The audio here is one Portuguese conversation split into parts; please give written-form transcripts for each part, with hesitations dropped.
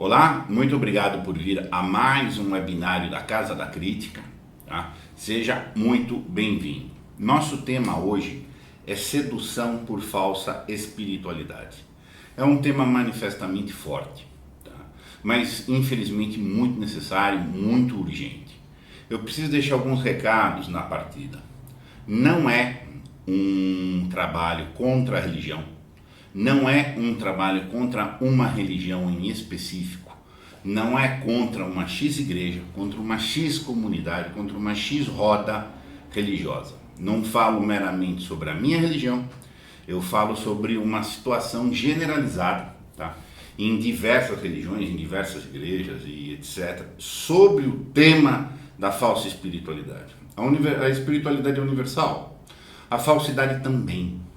Olá, muito obrigado por vir a mais um webinário da Casa da Crítica, tá? Seja muito bem-vindo. Nosso tema hoje é sedução por falsa espiritualidade. É um tema manifestamente forte, tá? Mas infelizmente muito necessário, muito urgente. Eu preciso deixar alguns recados na partida. Não é um trabalho contra a religião. Não é um trabalho contra uma religião em específico, não é contra uma X igreja, contra uma X comunidade, contra uma X roda religiosa. Não falo meramente sobre a minha religião, eu falo sobre uma situação generalizada, tá? Em diversas religiões, em diversas igrejas e etc., sobre o tema da falsa espiritualidade. A espiritualidade é universal, a falsidade também.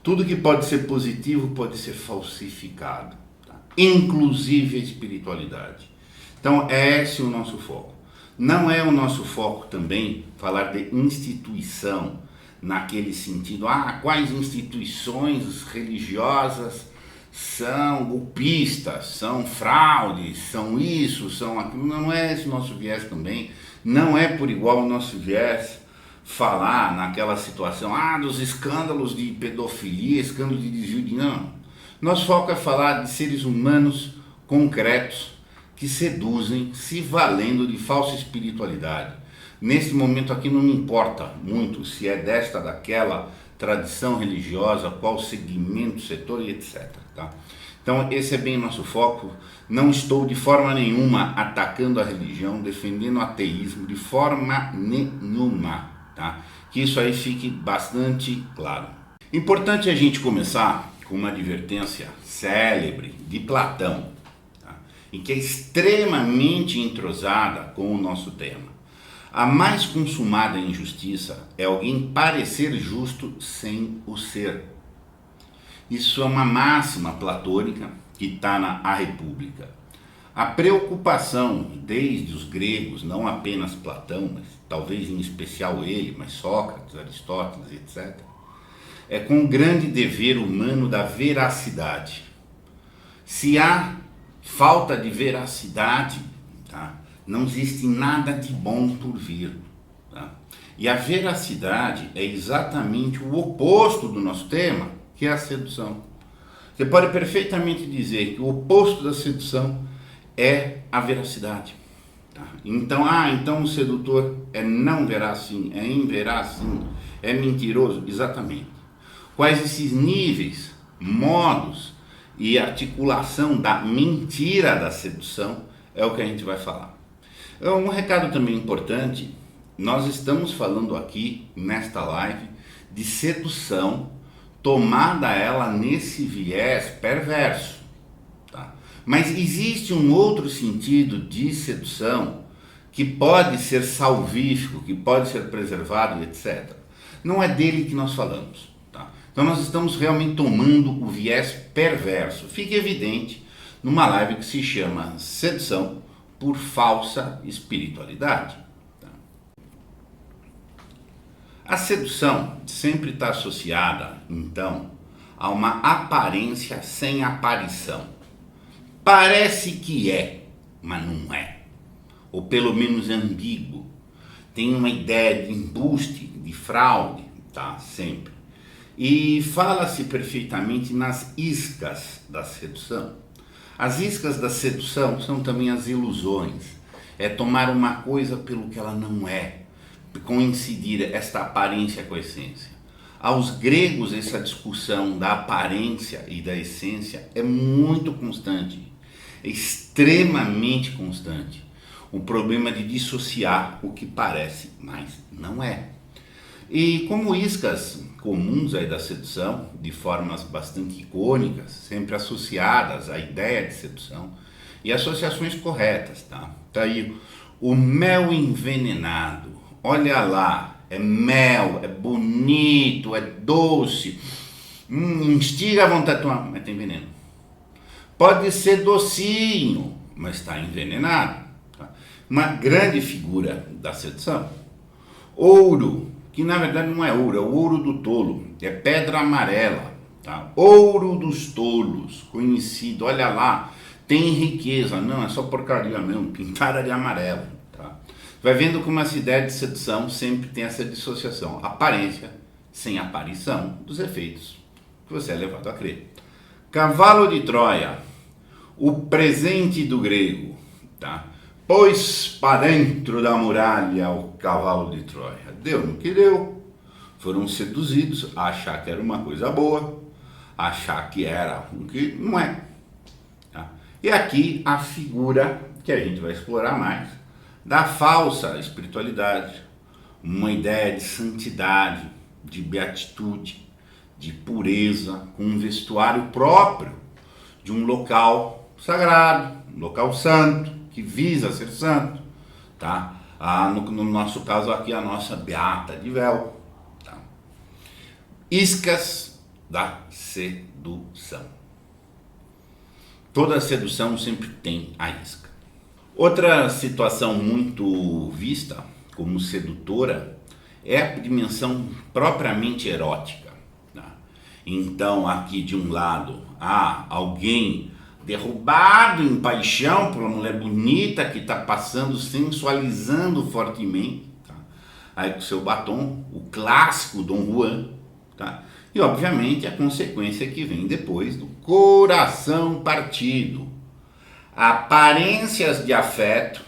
Tudo que pode ser positivo pode ser falsificado, tá? Inclusive a espiritualidade. Então é esse o nosso foco. Não é o nosso foco também falar de instituição, naquele sentido, quais instituições religiosas são golpistas, são fraudes, são isso, são aquilo. Não é esse o nosso viés também, não é por igual o nosso viés falar naquela situação, dos escândalos de pedofilia, escândalos de desvio de... Não. Nosso foco é falar de seres humanos concretos que seduzem, se valendo de falsa espiritualidade. Nesse momento aqui não me importa muito se é desta, daquela tradição religiosa, qual segmento, setor e etc. Tá? Então esse é bem nosso foco. Não estou de forma nenhuma atacando a religião, defendendo o ateísmo, de forma nenhuma. Tá? Que isso aí fique bastante claro. Importante a gente começar com uma advertência célebre de Platão, tá? E que é extremamente entrosada com o nosso tema. A mais consumada injustiça é alguém parecer justo sem o ser. Isso é uma máxima platônica que está na A República. A preocupação desde os gregos, não apenas Platão, mas talvez em especial ele, mas Sócrates, Aristóteles, etc., é com o grande dever humano da veracidade. Se há falta de veracidade, tá, não existe nada de bom por vir. Tá? E a veracidade é exatamente o oposto do nosso tema, que é a sedução. Você pode perfeitamente dizer que o oposto da sedução é a veracidade. Tá? Então o sedutor é não veraz sim, é inveraz sim, é mentiroso? Exatamente. Quais esses níveis, modos e articulação da mentira da sedução é o que a gente vai falar. Um recado também importante, nós estamos falando aqui nesta live de sedução, tomada ela nesse viés perverso. Mas existe um outro sentido de sedução que pode ser salvífico, que pode ser preservado, etc. Não é dele que nós falamos. Tá? Então nós estamos realmente tomando o viés perverso. Fica evidente numa live que se chama Sedução por Falsa Espiritualidade. Tá? A sedução sempre está associada, então, a uma aparência sem aparição. Parece que é, mas não é. Ou pelo menos é ambíguo. Tem uma ideia de embuste, de fraude, tá? Sempre. E fala-se perfeitamente nas iscas da sedução. As iscas da sedução são também as ilusões. É tomar uma coisa pelo que ela não é. Coincidir esta aparência com a essência. Aos gregos, essa discussão da aparência e da essência é muito constante, é extremamente constante. O problema de dissociar o que parece, mas não é. E como iscas comuns aí da sedução, de formas bastante icônicas, sempre associadas à ideia de sedução, e associações corretas, tá? Tá aí o mel envenenado, olha lá. É mel, é bonito, é doce, instiga a vontade de tomar, mas tem veneno. Pode ser docinho, mas está envenenado. Tá? Uma grande figura da sedução. Ouro, que na verdade não é ouro, é o ouro do tolo, é pedra amarela. Tá? Ouro dos tolos, conhecido, olha lá, tem riqueza. Não, é só porcaria mesmo, pintada de amarelo. Tá? Vai vendo como essa ideia de sedução sempre tem essa dissociação. Aparência sem aparição dos efeitos que você é levado a crer. Cavalo de Troia, o presente do grego, tá? Pôs para dentro da muralha o cavalo de Troia. Deu no que deu. Foram seduzidos a achar que era uma coisa boa, a achar que era o que não é. Tá? E aqui a figura que a gente vai explorar mais da falsa espiritualidade, uma ideia de santidade, de beatitude, de pureza, com um vestuário próprio de um local sagrado, um local santo, que visa ser santo, tá? No nosso caso aqui, a nossa beata de véu, tá? Iscas da sedução. Toda sedução sempre tem a isca. Outra situação muito vista como sedutora é a dimensão propriamente erótica. Então, aqui de um lado, há alguém derrubado em paixão por uma mulher bonita que está passando, sensualizando fortemente, tá? Aí com seu batom, o clássico Dom Juan, tá? E obviamente a consequência que vem depois do coração partido, aparências de afeto,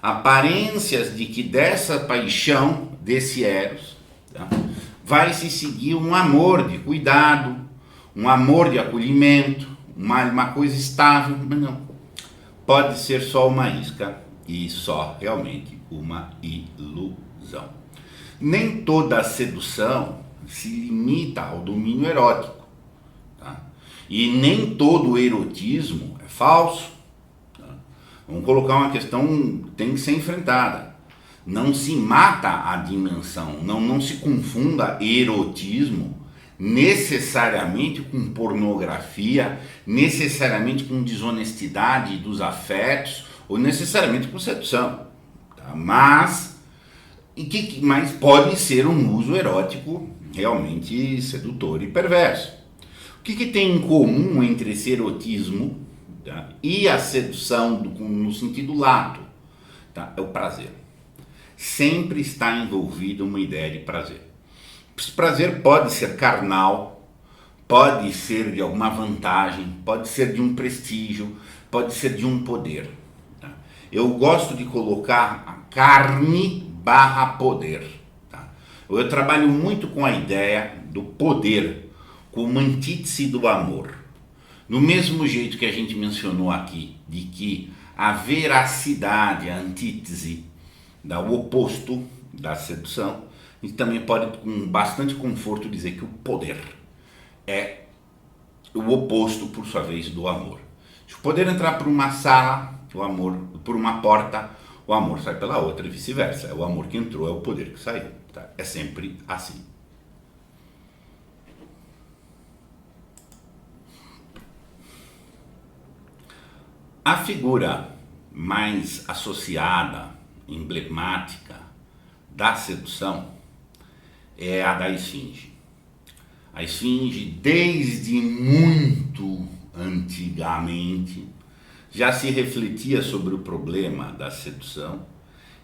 aparências de que dessa paixão, desse eros, tá? Vai se seguir um amor de cuidado, um amor de acolhimento, uma coisa estável, mas não. Pode ser só uma isca e só realmente uma ilusão. Nem toda a sedução se limita ao domínio erótico, tá? E nem todo o erotismo é falso. Tá? Vamos colocar uma questão que tem que ser enfrentada. Não se mata a dimensão, não se confunda erotismo necessariamente com pornografia, necessariamente com desonestidade dos afetos, ou necessariamente com sedução. Tá? Mas pode ser um uso erótico realmente sedutor e perverso. O que tem em comum entre esse erotismo, tá, e a sedução no sentido lato? Tá? É o prazer. Sempre está envolvido uma ideia de prazer. Esse prazer pode ser carnal, pode ser de alguma vantagem, pode ser de um prestígio, pode ser de um poder. Tá? Eu gosto de colocar a carne barra poder. Tá? Eu trabalho muito com a ideia do poder como antítese do amor. Do mesmo jeito que a gente mencionou aqui, de que a veracidade, a antítese, o oposto da sedução, a gente também pode com bastante conforto dizer que o poder é o oposto, por sua vez, do amor. Se o poder entrar por uma sala, o amor por uma porta, o amor sai pela outra e vice-versa. É o amor que entrou, é o poder que saiu. Tá? É sempre assim. A figura mais associada, emblemática da sedução é a da esfinge. A esfinge, desde muito antigamente, já se refletia sobre o problema da sedução,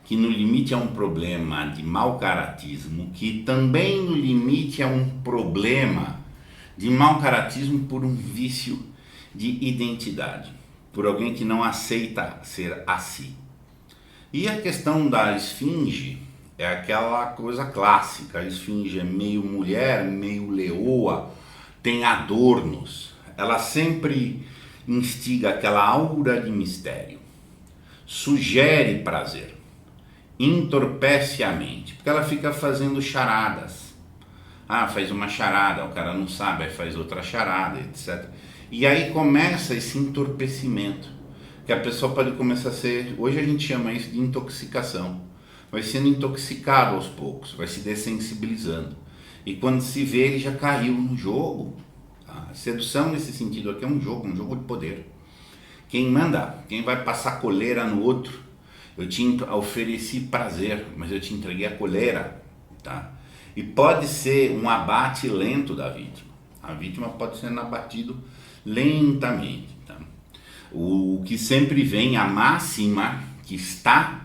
que no limite é um problema de mau caratismo, que também no limite é um problema de mau caratismo por um vício de identidade, por alguém que não aceita ser a si. E a questão da esfinge é aquela coisa clássica. A esfinge é meio mulher, meio leoa, tem adornos. Ela sempre instiga aquela aura de mistério, sugere prazer, entorpece a mente, porque ela fica fazendo charadas. Faz uma charada, o cara não sabe, aí faz outra charada, etc. E aí começa esse entorpecimento, que a pessoa pode começar a ser, hoje a gente chama isso de intoxicação, vai sendo intoxicado aos poucos, vai se dessensibilizando, e quando se vê ele já caiu no jogo. A sedução nesse sentido aqui é um jogo de poder. Quem manda, quem vai passar coleira no outro, eu te ofereci prazer, mas eu te entreguei a coleira, tá? E pode ser um abate lento da vítima, a vítima pode ser abatido lentamente, tá? O que sempre vem, a máxima que está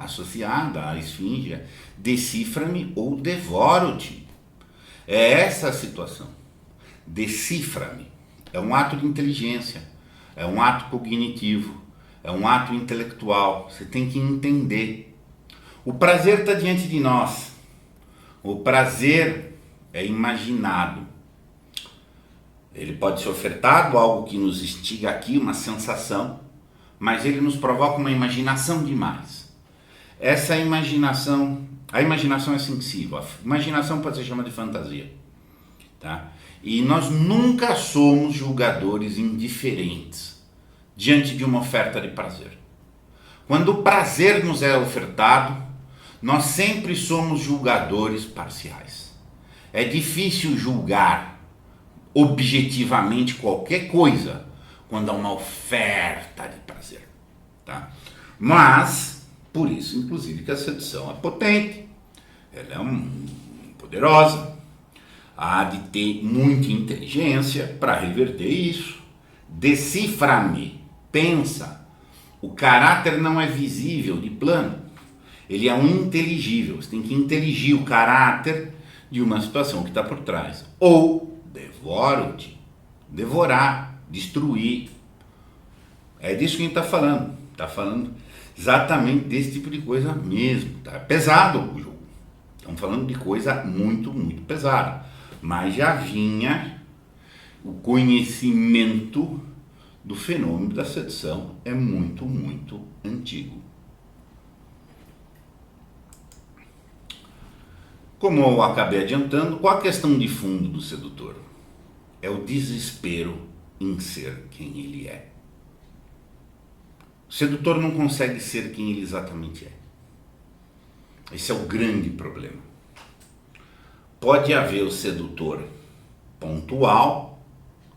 associada à esfinge, decifra-me ou devoro-te. É essa a situação. Decifra-me. É um ato de inteligência, é um ato cognitivo, é um ato intelectual. Você tem que entender. O prazer está diante de nós. O prazer é imaginado. Ele pode ser ofertado, algo que nos instiga aqui, uma sensação, mas ele nos provoca uma imaginação demais. Essa imaginação, a imaginação é sensível, a imaginação pode ser chamada de fantasia, tá? E nós nunca somos julgadores indiferentes diante de uma oferta de prazer. Quando o prazer nos é ofertado, nós sempre somos julgadores parciais. É difícil julgar objetivamente qualquer coisa quando há uma oferta de prazer, tá? Mas, por isso, inclusive, que a sedução é potente, ela é poderosa, há de ter muita inteligência para reverter isso. Decifra-me, pensa. O caráter não é visível de plano, ele é um inteligível. Você tem que inteligir o caráter de uma situação que está por trás. Ou devoro-te, devorar, destruir. É disso que a gente está falando. Está falando exatamente desse tipo de coisa mesmo. Tá? É pesado o jogo. Estamos falando de coisa muito, muito pesada. Mas já vinha o conhecimento do fenômeno da sedução. É muito, muito antigo. Como eu acabei adiantando, qual a questão de fundo do sedutor? É o desespero em ser quem ele é. O sedutor não consegue ser quem ele exatamente é. Esse é o grande problema. Pode haver o sedutor pontual,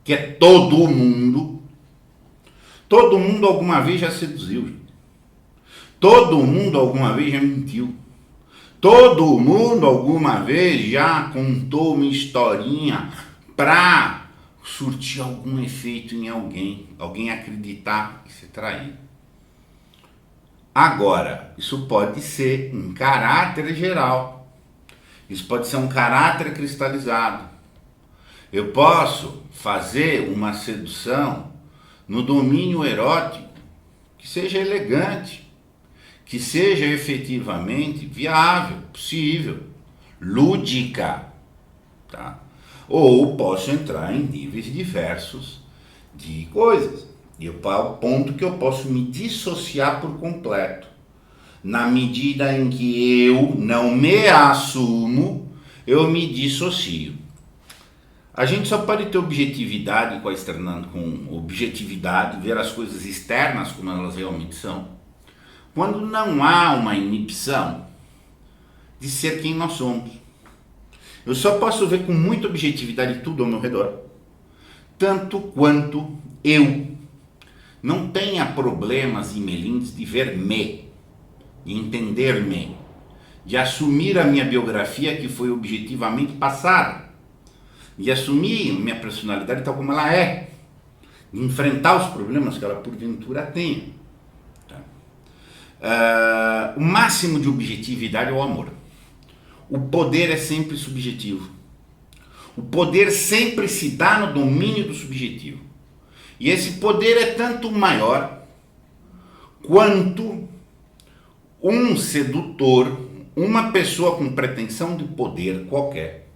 que é todo mundo. Todo mundo alguma vez já seduziu. Todo mundo alguma vez já mentiu. Todo mundo alguma vez já contou uma historinha para surtir algum efeito em alguém acreditar e ser traído. Agora, isso pode ser um caráter geral, isso pode ser um caráter cristalizado. Eu posso fazer uma sedução no domínio erótico que seja elegante, que seja efetivamente viável, possível, lúdica, tá? Ou posso entrar em níveis diversos de coisas, e ao ponto que eu posso me dissociar por completo. Na medida em que eu não me assumo, eu me dissocio. A gente só pode ter objetividade com objetividade, ver as coisas externas como elas realmente são, quando não há uma inibição de ser quem nós somos. Eu só posso ver com muita objetividade tudo ao meu redor, tanto quanto eu não tenha problemas e melindres de ver-me, de entender-me, de assumir a minha biografia que foi objetivamente passada, de assumir minha personalidade tal como ela é, de enfrentar os problemas que ela porventura tenha. O máximo de objetividade é o amor. O poder é sempre subjetivo. O poder sempre se dá no domínio do subjetivo. E esse poder é tanto maior quanto um sedutor, uma pessoa com pretensão de poder qualquer,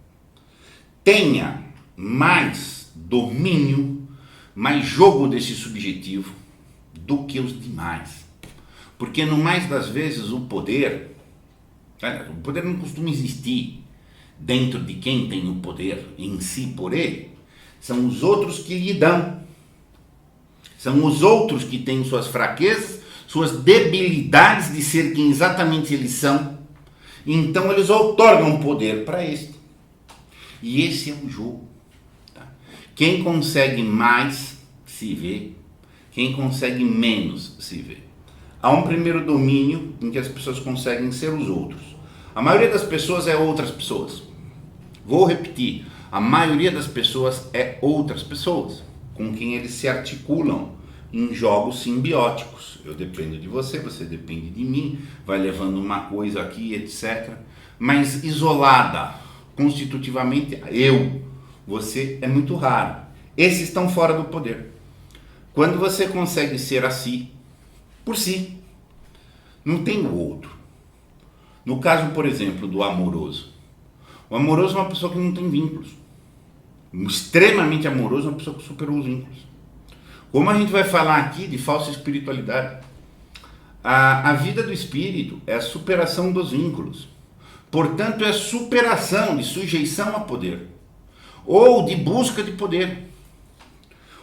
tenha mais domínio, mais jogo desse subjetivo do que os demais. Porque no mais das vezes o poder não costuma existir dentro de quem tem o poder em si por ele. São os outros que lhe dão. São os outros que têm suas fraquezas, suas debilidades de ser quem exatamente eles são. Então eles outorgam poder para este. E esse é o jogo. Tá? Quem consegue mais se vê, quem consegue menos se vê. Há um primeiro domínio em que as pessoas conseguem ser os outros. A maioria das pessoas é outras pessoas. Vou repetir, a maioria das pessoas é outras pessoas, com quem eles se articulam em jogos simbióticos. Eu dependo de você, você depende de mim, vai levando uma coisa aqui, etc. Mas isolada, constitutivamente, você é muito raro. Esses estão fora do poder. Quando você consegue ser assim, por si, não tem o outro. No caso, por exemplo, do amoroso. O amoroso é uma pessoa que não tem vínculos. Extremamente amoroso é uma pessoa que superou os vínculos. Como a gente vai falar aqui de falsa espiritualidade, a vida do espírito é a superação dos vínculos. Portanto, é a superação de sujeição a poder, ou de busca de poder.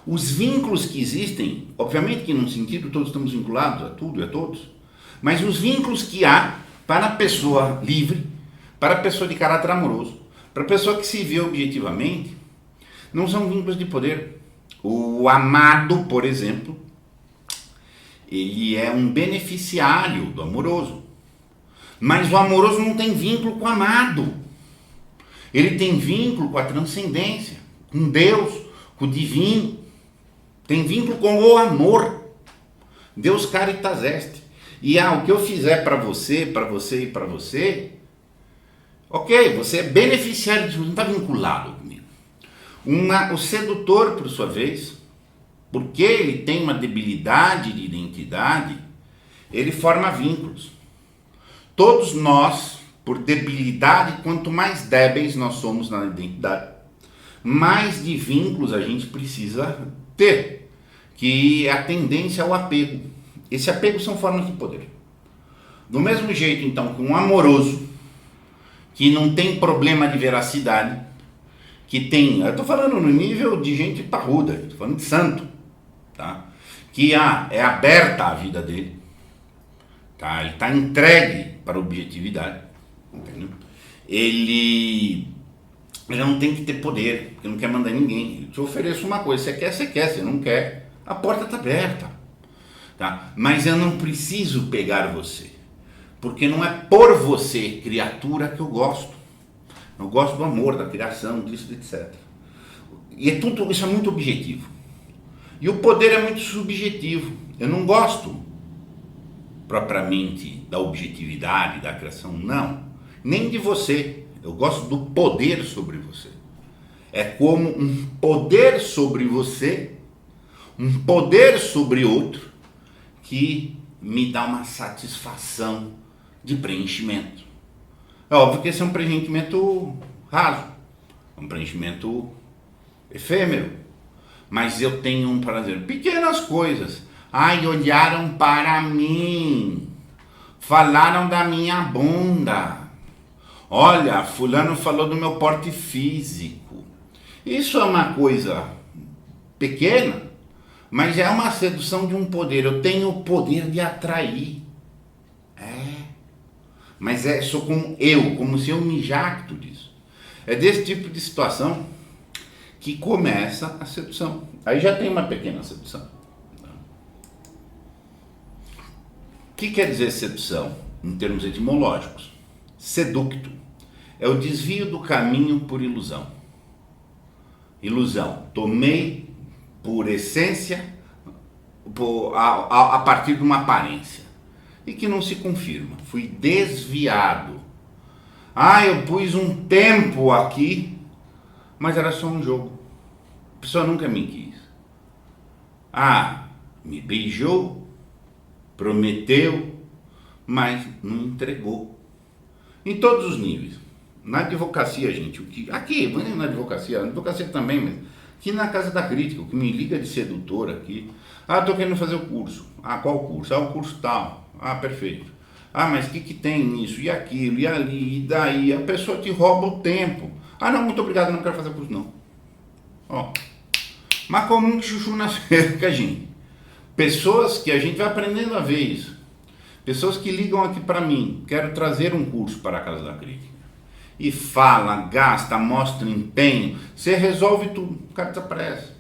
Os vínculos que existem, obviamente que num sentido todos estamos vinculados a tudo e a todos, mas os vínculos que há para a pessoa livre, para a pessoa de caráter amoroso, para a pessoa que se vê objetivamente, não são vínculos de poder. O amado, por exemplo, ele é um beneficiário do amoroso, mas o amoroso não tem vínculo com o amado. Ele tem vínculo com a transcendência, com Deus, com o divino. Tem vínculo com o amor. Deus caritas est. E o que eu fizer para você e para você, ok, você é beneficiário disso, não está vinculado comigo. O sedutor, por sua vez, porque ele tem uma debilidade de identidade, ele forma vínculos. Todos nós, por debilidade, quanto mais débeis nós somos na identidade, mais de vínculos a gente precisa ter, que é a tendência ao apego. Esse apego são formas de poder. Do mesmo jeito, então, que um amoroso, que não tem problema de veracidade, que tem, eu estou falando no nível de gente parruda, estou falando de santo, tá? Que é aberta a vida dele, tá? Ele está entregue para a objetividade, entendeu? Ele não tem que ter poder, porque não quer mandar ninguém. Eu te ofereço uma coisa, você quer, você não quer, a porta está aberta, tá? Mas eu não preciso pegar você, porque não é por você, criatura, que eu gosto. Eu gosto do amor, da criação, disso, etc. E tudo isso é muito objetivo. E o poder é muito subjetivo. Eu não gosto propriamente da objetividade, da criação, não. Nem de você. Eu gosto do poder sobre você. É como um poder sobre você, um poder sobre outro, que me dá uma satisfação de preenchimento. É óbvio que esse é um preenchimento raso, um preenchimento efêmero, mas eu tenho um prazer. Pequenas coisas. Olharam para mim, falaram da minha bunda. Olha, fulano falou do meu porte físico. Isso é uma coisa pequena, mas é uma sedução de um poder. Eu tenho o poder de atrair. Mas sou como se eu me jacto disso. É desse tipo de situação que começa a sedução. Aí já tem uma pequena sedução. O que quer dizer sedução em termos etimológicos? Seducto é o desvio do caminho por ilusão. Ilusão, tomei por essência a partir de uma aparência e que não se confirma. Fui desviado. Eu pus um tempo aqui, mas era só um jogo. A pessoa nunca me quis. Me beijou, prometeu, mas não entregou. Em todos os níveis. Na advocacia, gente, aqui, na advocacia também, mas aqui na Casa da Crítica, o que me liga de sedutor aqui. Estou querendo fazer o curso. Qual curso? O curso tal. Perfeito. Mas o que tem nisso, e aquilo, e ali, e daí? A pessoa te rouba o tempo. Não, muito obrigado, não quero fazer curso não. Mas como um chuchu na cerca, gente. Pessoas que a gente vai aprendendo a ver isso. Pessoas que ligam aqui para mim, quero trazer um curso para a Casa da Crítica. E fala, gasta, mostra empenho, você resolve tudo, o cara desaparece.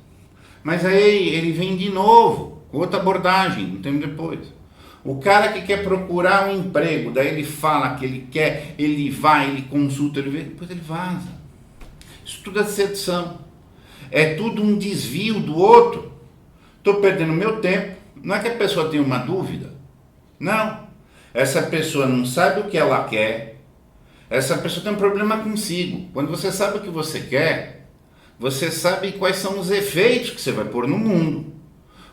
Mas aí ele vem de novo, com outra abordagem, um tempo depois. O cara que quer procurar um emprego, daí ele fala que ele quer, ele vai, ele consulta, ele vê, depois ele vaza. Isso tudo é sedução. É tudo um desvio do outro. estou perdendo meu tempo. Não é que a pessoa tenha uma dúvida. Não. Essa pessoa não sabe o que ela quer. Essa pessoa tem um problema consigo. Quando você sabe o que você quer, você sabe quais são os efeitos que você vai pôr no mundo.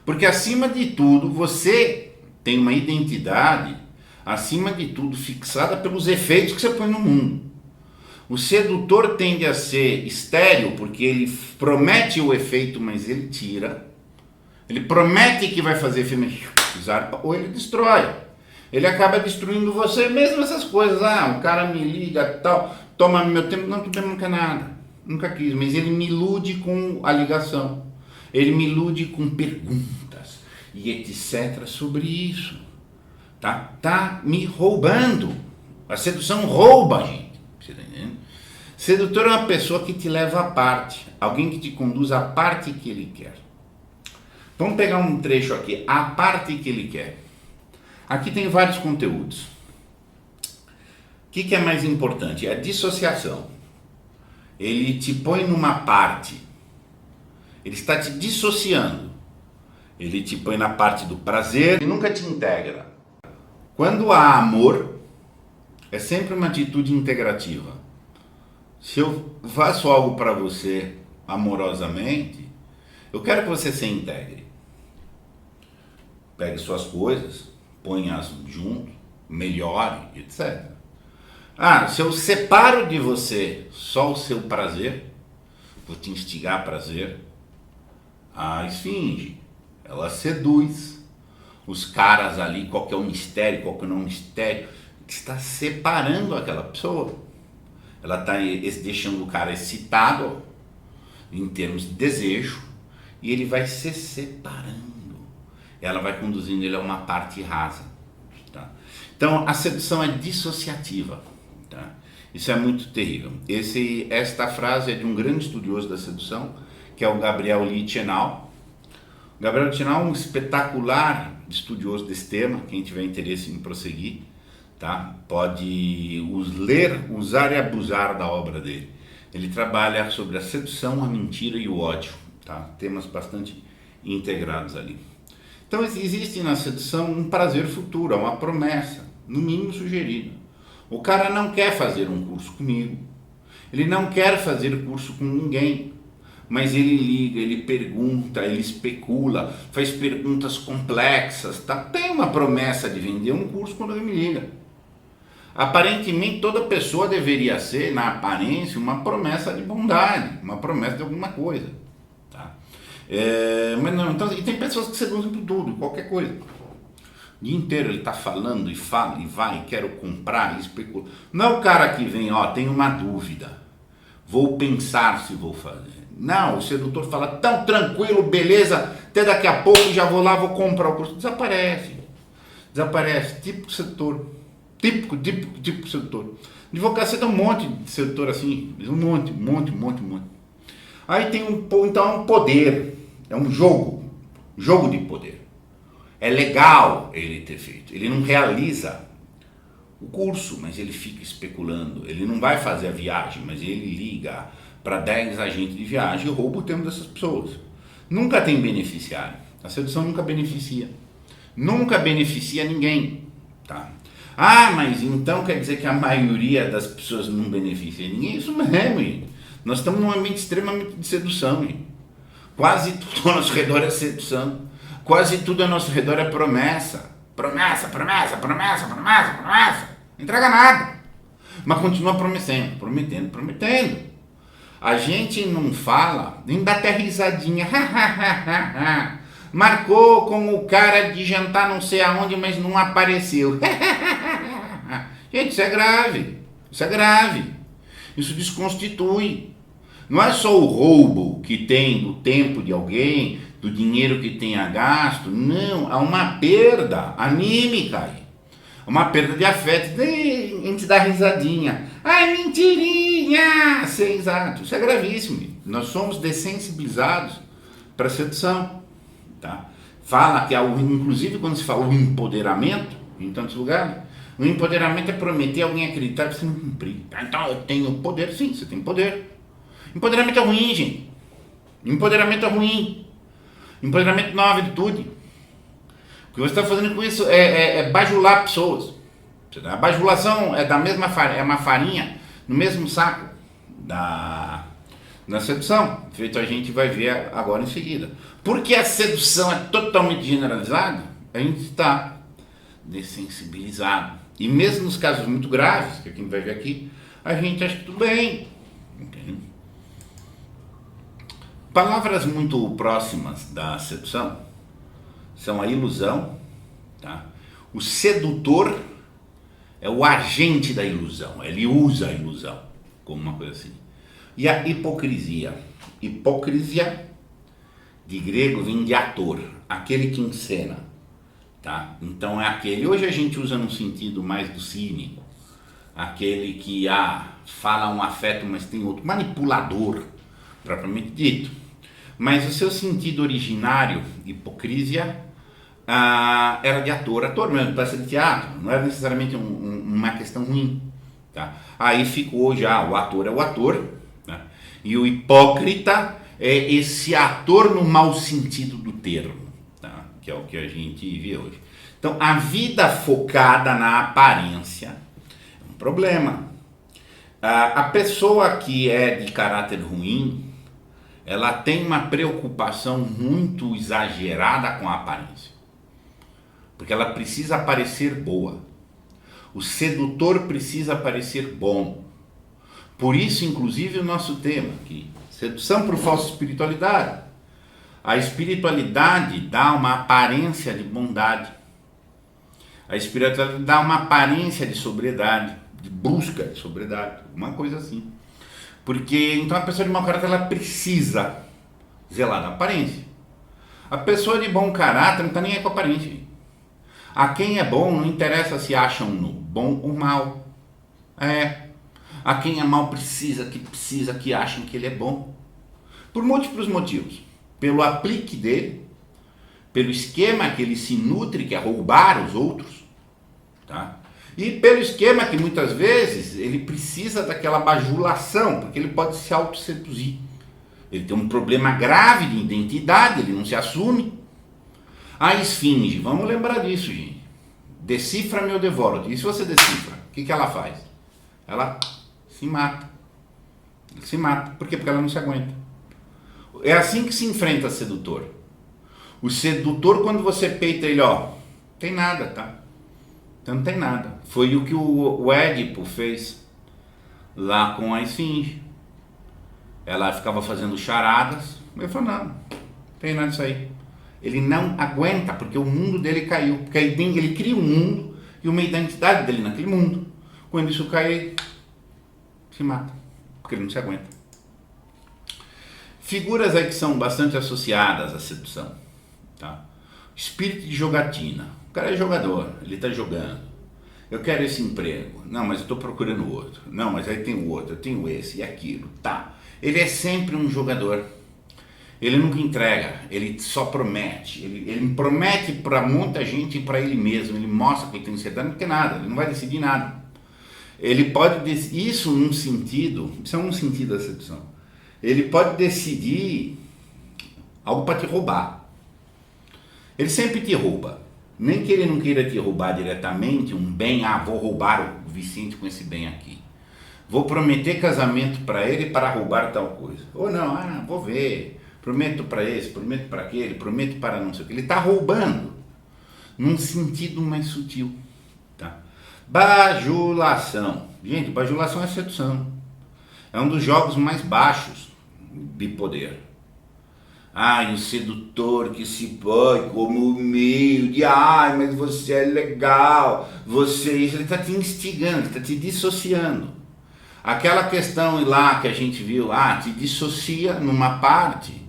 Porque acima de tudo, você tem uma identidade, acima de tudo, fixada pelos efeitos que você põe no mundo. O sedutor tende a ser estéril, porque ele promete o efeito, mas ele tira. Ele promete que vai fazer filme, ou ele destrói. Ele acaba destruindo você, mesmo essas coisas. O cara me liga, tal, toma meu tempo. Não, tudo bem, não quer nada. Nunca quis, mas ele me ilude com a ligação. Ele me ilude com perguntas e etc. sobre isso. Tá me roubando. A sedução rouba, gente. Você tá entendendo? Sedutor é uma pessoa que te leva à parte. Alguém que te conduz à parte que ele quer. Vamos pegar um trecho aqui. A parte que ele quer. Aqui tem vários conteúdos. O que é mais importante? É a dissociação. Ele te põe numa parte. Ele está te dissociando. Ele te põe na parte do prazer e nunca te integra. Quando há amor, é sempre uma atitude integrativa. Se eu faço algo para você amorosamente, eu quero que você se integre. Pegue suas coisas, ponha-as junto, melhore, etc. Se eu separo de você só o seu prazer, vou te instigar a prazer, a esfinge, ela seduz os caras ali, qual que é o mistério, qual que não é o mistério, que está separando aquela pessoa. Ela está deixando o cara excitado em termos de desejo e ele vai se separando. Ela vai conduzindo ele a uma parte rasa. Tá? Então a sedução é dissociativa. Tá? Isso é muito terrível. Esta frase é de um grande estudioso da sedução, que é o Gabriel Lichtenau. O Gabriel Lichtenau é um espetacular estudioso desse tema. Quem tiver interesse em prosseguir, tá? Pode ler, usar e abusar da obra dele. Ele trabalha sobre a sedução, a mentira e o ódio, tá? Temas bastante integrados ali. Então existe na sedução um prazer futuro, uma promessa, no mínimo sugerida. O cara não quer fazer um curso comigo, ele não quer fazer curso com ninguém, mas ele liga, ele pergunta, ele especula, faz perguntas complexas, tá? Tem uma promessa de vender um curso quando ele me liga. Aparentemente toda pessoa deveria ser, na aparência, uma promessa de bondade, uma promessa de alguma coisa, tá? Mas não, então, e tem pessoas que seduzem por tudo, qualquer coisa. O dia inteiro ele está falando e fala e vai, quero comprar, e especula. Não é o cara que vem, tenho uma dúvida, vou pensar se vou fazer. Não, o sedutor fala, tão tranquilo, beleza, até daqui a pouco já vou lá, vou comprar o curso. Desaparece, típico sedutor. Típico sedutor. Advocacia tem um monte de sedutor assim, um monte. Aí tem um poder, é um jogo de poder. É legal ele ter feito, ele não realiza o curso, mas ele fica especulando, ele não vai fazer a viagem, mas ele liga para 10 agentes de viagem e rouba o tempo dessas pessoas. Nunca tem beneficiário, a sedução nunca beneficia ninguém, tá? Mas então quer dizer que a maioria das pessoas não beneficia ninguém? Isso mesmo, gente. Nós estamos num ambiente extremamente de sedução, gente. Quase tudo ao nosso redor é sedução. Quase tudo ao nosso redor é promessa. Promessa. Não entrega nada. Mas continua prometendo. A gente não fala, nem dá até risadinha. Marcou com o cara de jantar não sei aonde, mas não apareceu. Gente, isso é grave. Isso desconstitui. Não é só o roubo que tem do tempo de alguém, do dinheiro que tenha gasto. Não, há uma perda anímica aí. Uma perda de afeto. A gente dá risadinha. Ai, mentirinha! Exato. Isso é gravíssimo. Nós somos dessensibilizados para a sedução. Tá? Fala que, inclusive quando se fala o empoderamento, em tantos lugares, o empoderamento é prometer alguém acreditar que você não cumprir. Então eu tenho poder, sim, você tem poder. Empoderamento é ruim, gente. Empoderamento é ruim. Empoderamento não é uma virtude. O que você está fazendo com isso é bajular pessoas. A bajulação é da mesma farinha, é uma farinha no mesmo saco da sedução, feito a gente vai ver agora em seguida. Porque a sedução é totalmente generalizada, a gente está dessensibilizado. E mesmo nos casos muito graves, que a gente vai ver aqui, a gente acha que tudo bem. Entende? Palavras muito próximas da sedução são a ilusão, tá? O sedutor é o agente da ilusão, ele usa a ilusão como uma coisa assim. E a hipocrisia. Hipocrisia, de grego, vem de ator, aquele que encena, tá? Então é aquele, hoje a gente usa num sentido mais do cínico, aquele que fala um afeto, mas tem outro, manipulador, propriamente dito. Mas o seu sentido originário, hipocrisia, era de ator mesmo, peça de teatro, não era necessariamente uma questão ruim, tá? Aí ficou já, o ator é o ator, né? E o hipócrita é esse ator no mau sentido do termo, tá? Que é o que a gente vê hoje. Então, a vida focada na aparência é um problema. A pessoa que é de caráter ruim, ela tem uma preocupação muito exagerada com a aparência. Porque ela precisa parecer boa. O sedutor precisa parecer bom. Por isso, inclusive, o nosso tema aqui, sedução por falsa espiritualidade. A espiritualidade dá uma aparência de bondade. A espiritualidade dá uma aparência de sobriedade, de busca de sobriedade, uma coisa assim. Porque, então, a pessoa de mau caráter, ela precisa zelar da aparência. A pessoa de bom caráter não está nem aí com a aparência. A quem é bom não interessa se acham no bom ou mal. A quem é mal precisa que achem que ele é bom. Por múltiplos motivos. Pelo aplique dele, pelo esquema que ele se nutre, que é roubar os outros, tá? E pelo esquema que muitas vezes ele precisa daquela bajulação, porque ele pode se autosseduzir. Ele tem um problema grave de identidade, ele não se assume. A esfinge, vamos lembrar disso, gente. Decifra-me ou devoro. E se você decifra, o que ela faz? Ela se mata. Ela se mata. Por quê? Porque ela não se aguenta. É assim que se enfrenta sedutor. O sedutor, quando você peita ele, tem nada, tá? Então não tem nada. Foi o que o Édipo fez lá com a esfinge. Ela ficava fazendo charadas. Ele falou, não tem nada disso aí. Ele não aguenta, porque o mundo dele caiu. Porque ele cria um mundo e uma identidade dele naquele mundo. Quando isso cai, ele se mata, porque ele não se aguenta. Figuras aí que são bastante associadas à sedução, tá? Espírito de jogatina. O cara é jogador, ele está jogando. Eu quero esse emprego. Não, mas eu estou procurando outro. Não, mas aí tem o outro, eu tenho esse e aquilo, tá? Ele é sempre um jogador. Ele nunca entrega, ele só promete. Ele promete para muita gente e para ele mesmo. Ele mostra que ele tem ansiedade, não tem nada, ele não vai decidir nada. Ele pode, isso num sentido, isso é um sentido da sedução. Ele pode decidir algo para te roubar. Ele sempre te rouba. Nem que ele não queira te roubar diretamente um bem, vou roubar o Vicente com esse bem aqui. Vou prometer casamento para ele para roubar tal coisa. Ou não, vou ver. Prometo para esse, prometo para aquele, prometo para não sei o que. Ele está roubando num sentido mais sutil. Tá? Bajulação. Gente, bajulação é sedução. É um dos jogos mais baixos de poder. E o sedutor que se põe como humilde. Mas você é legal. Ele está te instigando, ele está te dissociando. Aquela questão lá que a gente viu, te dissocia numa parte.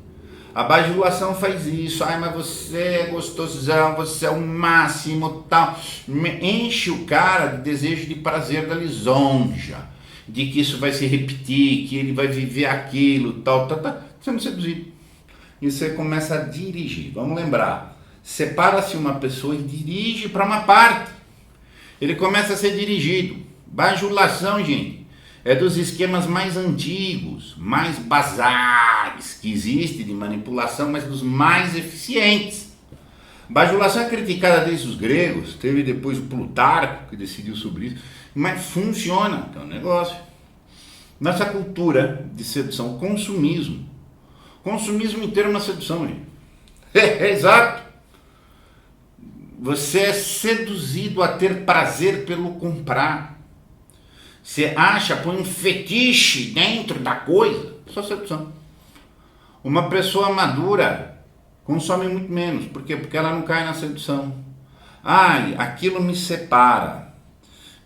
A bajulação faz isso. Mas você é gostosão, você é o máximo, tal. Enche o cara de desejo de prazer da lisonja, de que isso vai se repetir, que ele vai viver aquilo, tal. Sendo seduzido. E você começa a dirigir. Vamos lembrar, separa-se uma pessoa e dirige para uma parte. Ele começa a ser dirigido. Bajulação, gente, É dos esquemas mais antigos, mais basares que existe de manipulação, mas dos mais eficientes. Bajulação é criticada desde os gregos, teve depois o Plutarco que decidiu sobre isso, mas funciona, é um negócio. Nossa cultura de sedução, consumismo. Consumismo inteiro é uma sedução, gente. Exato. Você é seduzido a ter prazer pelo comprar. Você acha, põe um fetiche dentro da coisa. Só sedução. Uma pessoa madura consome muito menos. Por quê? Porque ela não cai na sedução. Ai, aquilo me separa,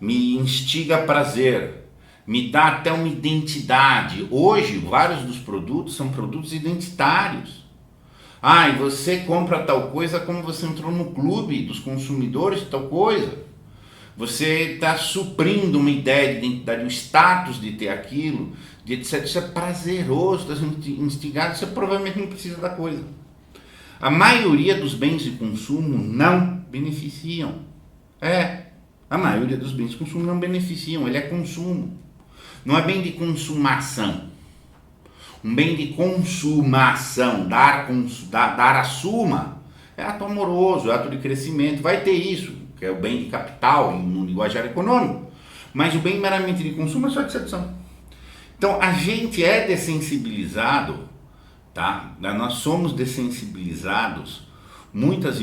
me instiga a prazer, me dá até uma identidade. Hoje, vários dos produtos são produtos identitários. Ai, você compra tal coisa como você entrou no clube dos consumidores de tal coisa. Você está suprindo uma ideia de identidade, um status de ter aquilo, de etc. Isso é prazeroso, está instigado, você provavelmente não precisa da coisa. A maioria dos bens de consumo não beneficiam. A maioria dos bens de consumo não beneficiam, ele é consumo. Não é bem de consumação. Um bem de consumação, dar a suma, é ato amoroso, é ato de crescimento, vai ter isso, que é o bem de capital no linguajar econômico, mas o bem meramente de consumo é só de sedução. Então a gente é dessensibilizado, tá? Nós somos dessensibilizados muitas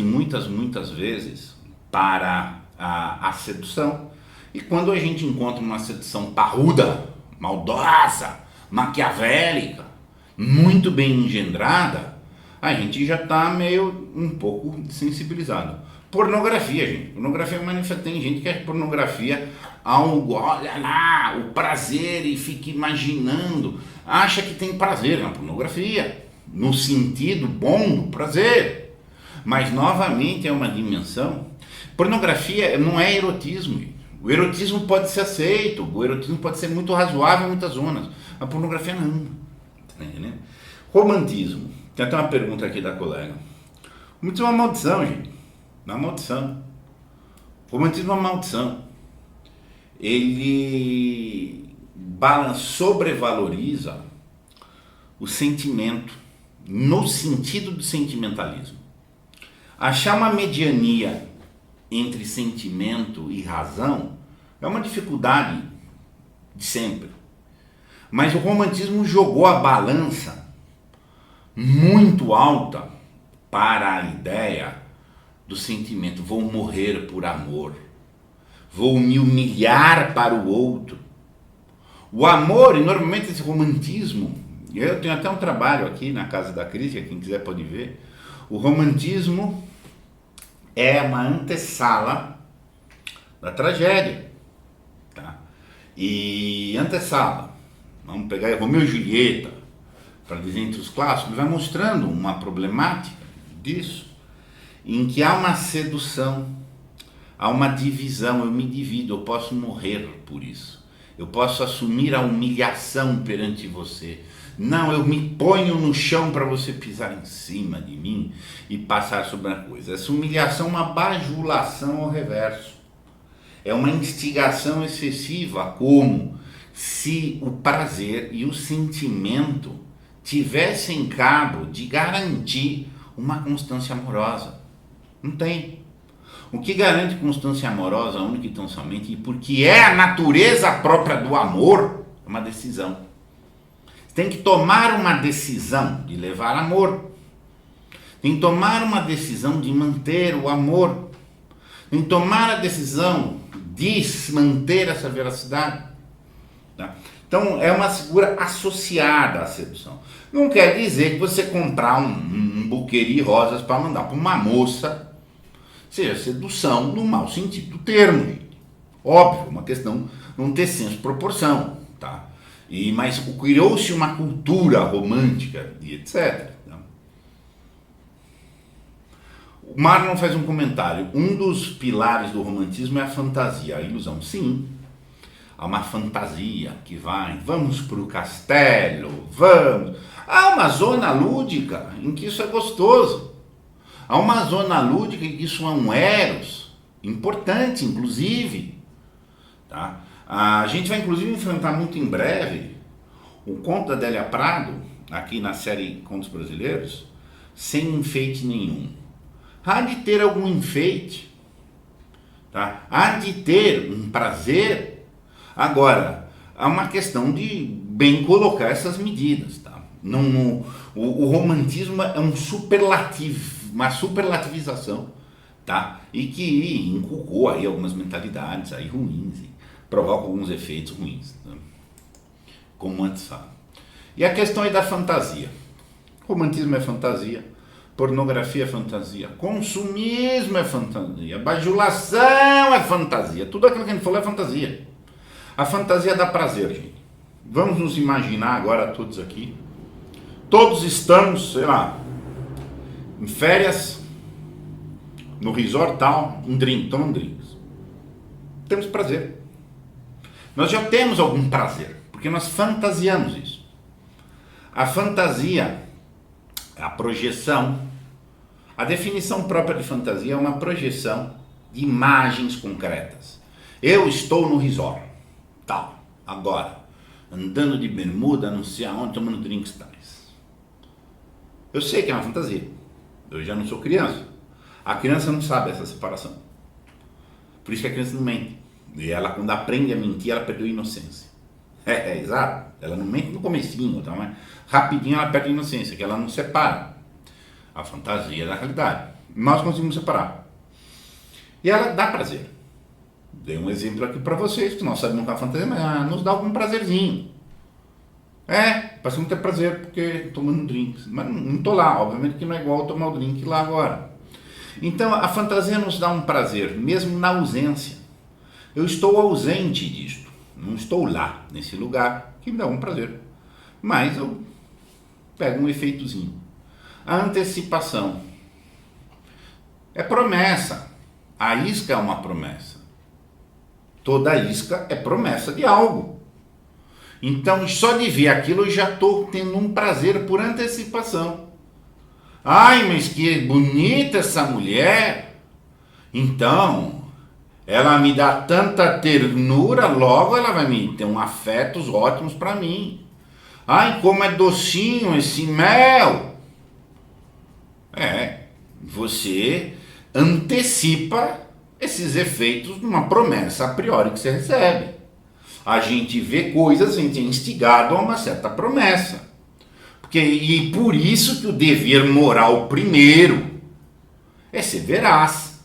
vezes para a sedução, e quando a gente encontra uma sedução parruda, maldosa, maquiavélica, muito bem engendrada, a gente já está meio um pouco sensibilizado. Pornografia, gente. Pornografia tem gente que acha pornografia algo, olha lá, o prazer e fica imaginando, acha que tem prazer na pornografia, no sentido bom do prazer. Mas novamente é uma dimensão. Pornografia não é erotismo, gente. O erotismo pode ser aceito, o erotismo pode ser muito razoável em muitas zonas. A pornografia não. Tá entendendo? Romantismo. Tem até uma pergunta aqui da colega. Romantismo é uma maldição, gente. É uma maldição. Romantismo é uma maldição. Ele sobrevaloriza o sentimento, no sentido do sentimentalismo. Achar uma mediania entre sentimento e razão é uma dificuldade de sempre. Mas o romantismo jogou a balança muito alta para a ideia do sentimento. Vou morrer por amor. Vou me humilhar para o outro. O amor, e normalmente esse romantismo, eu tenho até um trabalho aqui na Casa da Crítica, quem quiser pode ver. O romantismo é uma antessala da tragédia, tá? E antessala, vamos pegar Romeu e Julieta, para dizer entre os clássicos, vai mostrando uma problemática disso, em que há uma sedução, há uma divisão, eu me divido, eu posso morrer por isso, eu posso assumir a humilhação perante você. Não, eu me ponho no chão para você pisar em cima de mim e passar sobre a coisa. Essa humilhação é uma bajulação ao reverso. É uma instigação excessiva, como se o prazer e o sentimento tivessem cabo de garantir uma constância amorosa. Não tem. O que garante constância amorosa única e tão somente, e porque é a natureza própria do amor, é uma decisão. Tem que tomar uma decisão de levar amor. Tem que tomar uma decisão de manter o amor. Tem que tomar a decisão de manter essa veracidade. Tá? Então é uma figura associada à sedução. Não quer dizer que você comprar um buquê de rosas para mandar para uma moça seja sedução no mau sentido do termo. Gente. Óbvio, uma questão não ter senso de proporção. Tá? Mas criou-se uma cultura romântica e etc. O Marlon faz um comentário. Um dos pilares do romantismo é a fantasia, a ilusão. Sim, há uma fantasia que vamos para o castelo, vamos. Há uma zona lúdica em que isso é gostoso. Há uma zona lúdica em que isso é um eros, importante inclusive. Tá? A gente vai inclusive enfrentar muito em breve o conto da Adélia Prado, aqui na série Contos Brasileiros, sem enfeite nenhum. Há de ter algum enfeite, tá? Há de ter um prazer. Agora, há uma questão de bem colocar essas medidas, tá? O romantismo é um superlativo, uma superlativização, tá? E que inculcou aí algumas mentalidades aí ruins, e provoca alguns efeitos ruins, tá? Como antes fala. E a questão aí da fantasia. Romantismo é fantasia, pornografia é fantasia, consumismo é fantasia, bajulação é fantasia, tudo aquilo que a gente falou é fantasia. A fantasia dá prazer, gente. Vamos nos imaginar agora todos aqui, todos estamos, sei lá, em férias, no resort tal, um drink, tomando drinks. Temos prazer. Nós já temos algum prazer, porque nós fantasiamos isso. A fantasia, a projeção, a definição própria de fantasia é uma projeção de imagens concretas. Eu estou no resort, tal, agora, andando de bermuda, não sei aonde, tomando drinks tais. Eu sei que é uma fantasia, eu já não sou criança. A criança não sabe essa separação. Por isso que a criança não mente. E ela, quando aprende a mentir, ela perdeu a inocência. Exato. Ela não mente no comecinho, tá? Mas rapidinho ela perde a inocência, que ela não separa a fantasia da realidade. Nós conseguimos separar. E ela dá prazer. Dei um exemplo aqui para vocês, que nós sabemos que a fantasia, mas nos dá algum prazerzinho. Parece não ter prazer porque tomando drinks. Mas não tô lá, obviamente que não é igual tomar o drink lá agora. Então a fantasia nos dá um prazer, mesmo na ausência. Eu estou ausente disto, não estou lá, nesse lugar, que me dá um prazer. Mas eu pego um efeitozinho. A antecipação é promessa. A isca é uma promessa. Toda isca é promessa de algo. Então, só de ver aquilo eu já estou tendo um prazer por antecipação. Ai, mas que bonita essa mulher. Então, ela me dá tanta ternura, logo ela vai me ter um afetos ótimos para mim. Ai, como é docinho esse mel. Você antecipa esses efeitos de uma promessa a priori que você recebe. A gente vê coisas, a gente é instigado a uma certa promessa. E por isso que o dever moral primeiro é ser veraz.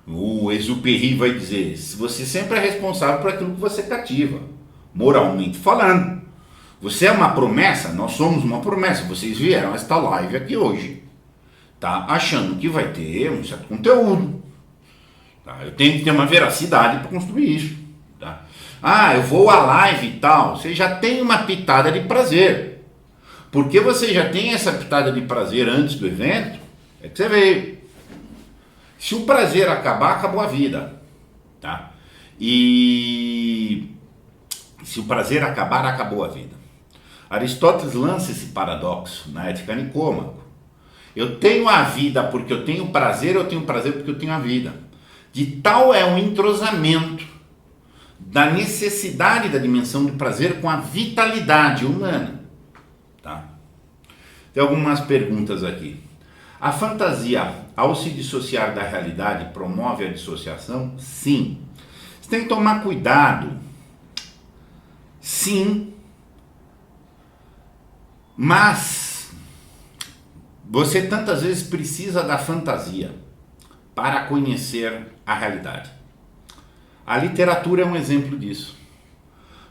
O Exupéry vai dizer, você sempre é responsável por aquilo que você cativa, moralmente falando. Você é uma promessa, nós somos uma promessa. Vocês vieram a esta live aqui hoje, tá? Achando que vai ter um certo conteúdo. Tá? Eu tenho que ter uma veracidade para construir isso. Tá? Eu vou à live e tal. Você já tem uma pitada de prazer. Porque você já tem essa pitada de prazer antes do evento, é que você veio. Se o prazer acabar, acabou a vida. Tá? E se o prazer acabar, acabou a vida. Aristóteles lança esse paradoxo na Ética Nicômaco. Eu tenho a vida porque eu tenho prazer porque eu tenho a vida. De tal é o entrosamento da necessidade da dimensão do prazer com a vitalidade humana. Tá? Tem algumas perguntas aqui. A fantasia, ao se dissociar da realidade, promove a dissociação? Sim. Você tem que tomar cuidado. Sim. Mas você tantas vezes precisa da fantasia para conhecer a realidade. A literatura é um exemplo disso.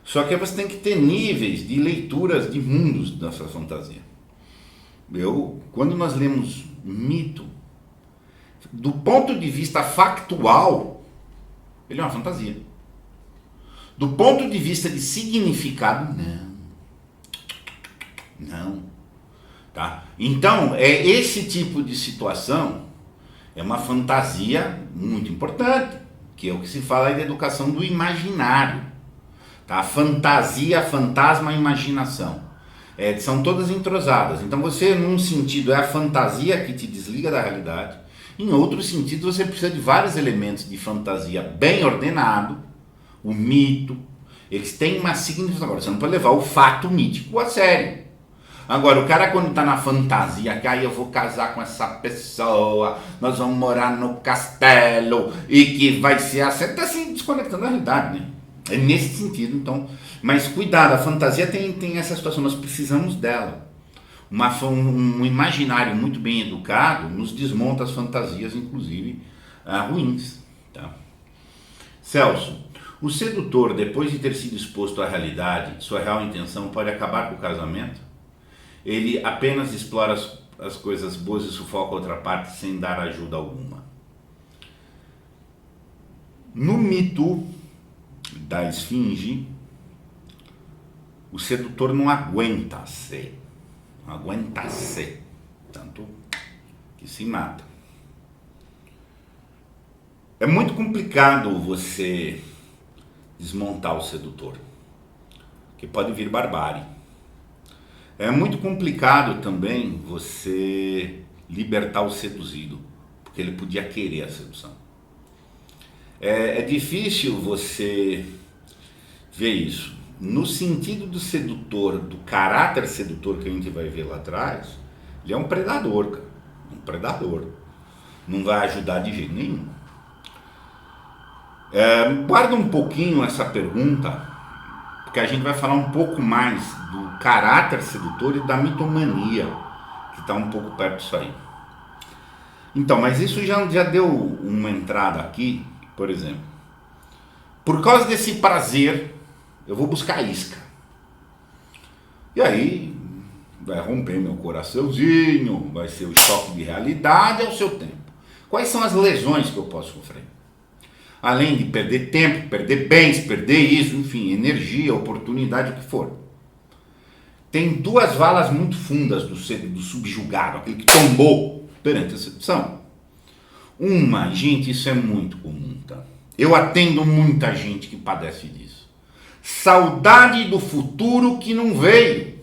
Só que você tem que ter níveis de leituras de mundos dessa fantasia. Quando nós lemos mito, do ponto de vista factual, ele é uma fantasia. Do ponto de vista de significado, não. Tá? Então, esse tipo de situação é uma fantasia muito importante, que é o que se fala aí da educação do imaginário. Tá? Fantasia, fantasma, imaginação. São todas entrosadas. Então você, num sentido, é a fantasia que te desliga da realidade. Em outro sentido, você precisa de vários elementos de fantasia bem ordenado, o mito. Eles têm uma significação. Agora, você não pode levar o fato mítico a sério. Agora, o cara quando tá na fantasia, que aí eu vou casar com essa pessoa, nós vamos morar no castelo, e que vai ser assim, tá se desconectando da realidade, né? É nesse sentido, então. Mas cuidado, a fantasia tem essa situação, nós precisamos dela. Um imaginário muito bem educado nos desmonta as fantasias, inclusive ruins. Tá? Celso, o sedutor, depois de ter sido exposto à realidade, sua real intenção pode acabar com o casamento? Ele apenas explora as coisas boas e sufoca a outra parte sem dar ajuda alguma. No mito da esfinge, o sedutor não aguenta ser. Não aguenta ser. Tanto que se mata. É muito complicado você desmontar o sedutor, que pode vir barbárie. É muito complicado também você libertar o seduzido, porque ele podia querer a sedução. É difícil você ver isso. No sentido do sedutor, do caráter sedutor que a gente vai ver lá atrás, ele é um predador, cara. Um predador. Não vai ajudar de jeito nenhum. Guarda um pouquinho essa pergunta, porque a gente vai falar um pouco mais do caráter sedutor e da mitomania, que está um pouco perto disso aí. Então, mas isso já deu uma entrada aqui, por exemplo. Por causa desse prazer, eu vou buscar isca. E aí, vai romper meu coraçãozinho, vai ser o choque de realidade ao seu tempo. Quais são as lesões que eu posso sofrer? Além de perder tempo, perder bens, perder isso, enfim, energia, oportunidade, o que for. Tem duas valas muito fundas do subjugado, aquele que tombou perante a sedução. Uma, gente, isso é muito comum, tá? Eu atendo muita gente que padece disso. Saudade do futuro que não veio.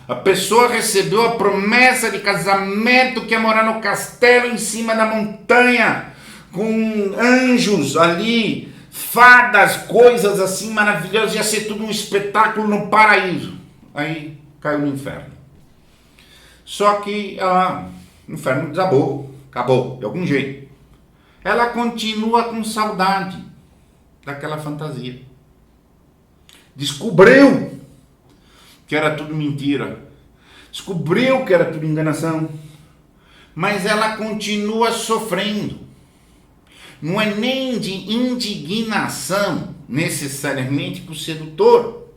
A pessoa recebeu a promessa de casamento, que é morar no castelo em cima da montanha, com anjos ali, fadas, coisas assim maravilhosas, ia ser tudo um espetáculo no paraíso. Aí caiu no inferno. Só que o inferno desabou, acabou, de algum jeito. Ela continua com saudade daquela fantasia. Descobriu que era tudo mentira. Descobriu que era tudo enganação. Mas ela continua sofrendo. Não é nem de indignação necessariamente para o sedutor,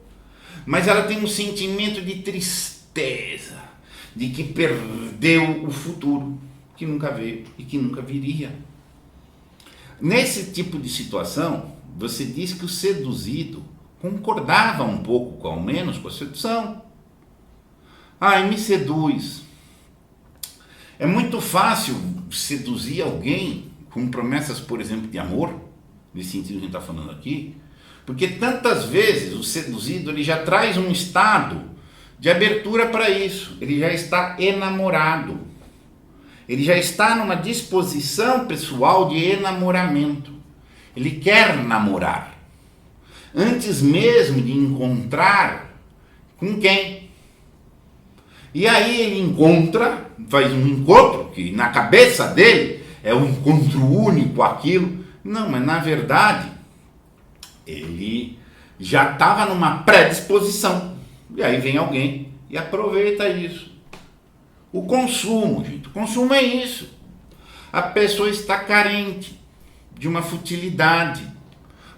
mas ela tem um sentimento de tristeza, de que perdeu o futuro, que nunca veio e que nunca viria. Nesse tipo de situação, você diz que o seduzido concordava um pouco, ao menos, com a sedução. Me seduz. É muito fácil seduzir alguém com promessas, por exemplo, de amor, nesse sentido que a gente está falando aqui, porque tantas vezes o seduzido ele já traz um estado de abertura para isso, ele já está enamorado, ele já está numa disposição pessoal de enamoramento, ele quer namorar, antes mesmo de encontrar com quem. E aí ele encontra, faz um encontro, que na cabeça dele é um encontro único aquilo. Não, mas na verdade ele já estava numa predisposição. E aí vem alguém e aproveita isso. O consumo, gente, o consumo é isso. A pessoa está carente de uma futilidade.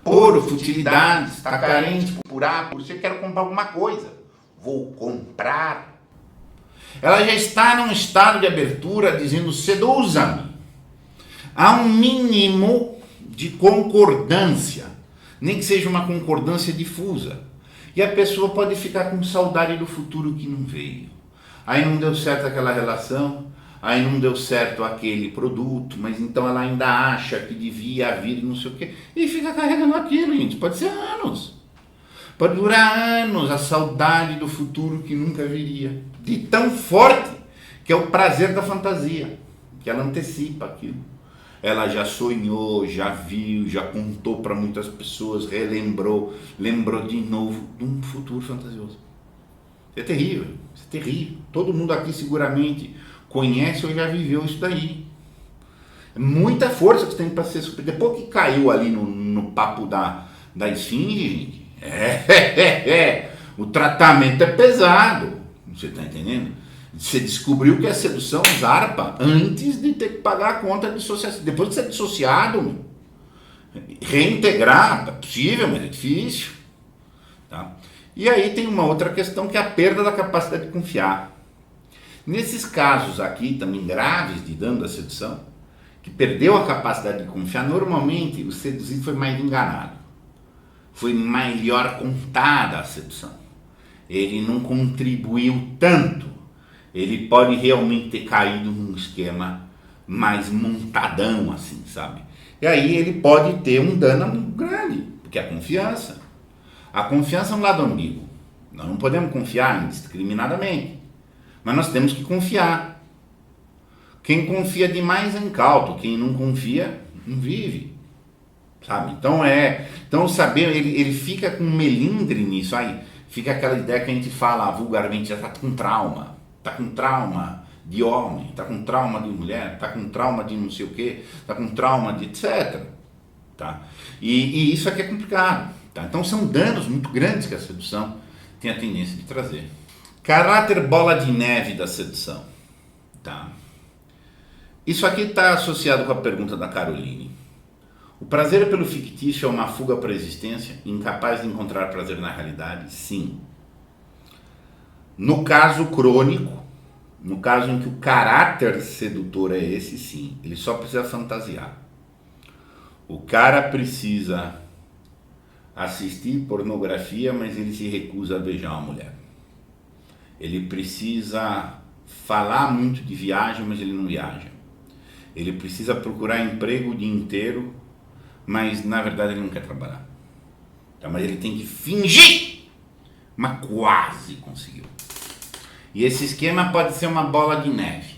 Por futilidade, está carente por você quer comprar alguma coisa. Vou comprar. Ela já está num estado de abertura dizendo: seduza-me. Há um mínimo de concordância, nem que seja uma concordância difusa. E a pessoa pode ficar com saudade do futuro que não veio. Aí não deu certo aquela relação, aí não deu certo aquele produto, mas então ela ainda acha que devia vir não sei o quê, e fica carregando aquilo, gente. Pode ser anos. Pode durar anos a saudade do futuro que nunca viria. De tão forte que é o prazer da fantasia, que ela antecipa aquilo. ela já sonhou, já viu, já contou para muitas pessoas, lembrou de novo de um futuro fantasioso. Isso é terrível, isso é terrível. Todo mundo aqui seguramente conhece ou já viveu isso daí. É muita força que você tem para ser super. Depois que caiu ali no papo da esfinge, gente, o tratamento é pesado. Você está entendendo? Você descobriu que a sedução zarpa antes de ter que pagar a conta de dissociação. Depois de ser dissociado, reintegrar é possível, mas é difícil. Tá? E aí tem uma outra questão que é a perda da capacidade de confiar. Nesses casos aqui, também graves de dano da sedução, que perdeu a capacidade de confiar, normalmente o seduzido foi mais enganado. Foi melhor contada a sedução. Ele não contribuiu tanto. Ele pode realmente ter caído num esquema mais montadão, assim, sabe? E aí ele pode ter um dano muito grande, porque a confiança é um lado ambíguo. Nós não podemos confiar indiscriminadamente, mas nós temos que confiar. Quem confia demais é incauto, quem não confia não vive, sabe? Então saber, ele fica com melindre nisso, aí fica aquela ideia que a gente fala vulgarmente, já está com trauma. Está com trauma de homem, está com trauma de mulher, está com trauma de não sei o que, está com trauma de etc. Tá? E isso aqui é complicado. Tá? Então são danos muito grandes que a sedução tem a tendência de trazer. Caráter bola de neve da sedução. Tá? Isso aqui está associado com a pergunta da Caroline. O prazer pelo fictício é uma fuga para a existência, incapaz de encontrar prazer na realidade? Sim. No caso crônico, no caso em que o caráter sedutor é esse, sim, ele só precisa fantasiar. O cara precisa assistir pornografia, mas ele se recusa a beijar uma mulher. Ele precisa falar muito de viagem, mas ele não viaja. Ele precisa procurar emprego o dia inteiro, mas na verdade ele não quer trabalhar. Então, mas ele tem que fingir, mas quase conseguiu. E esse esquema pode ser uma bola de neve.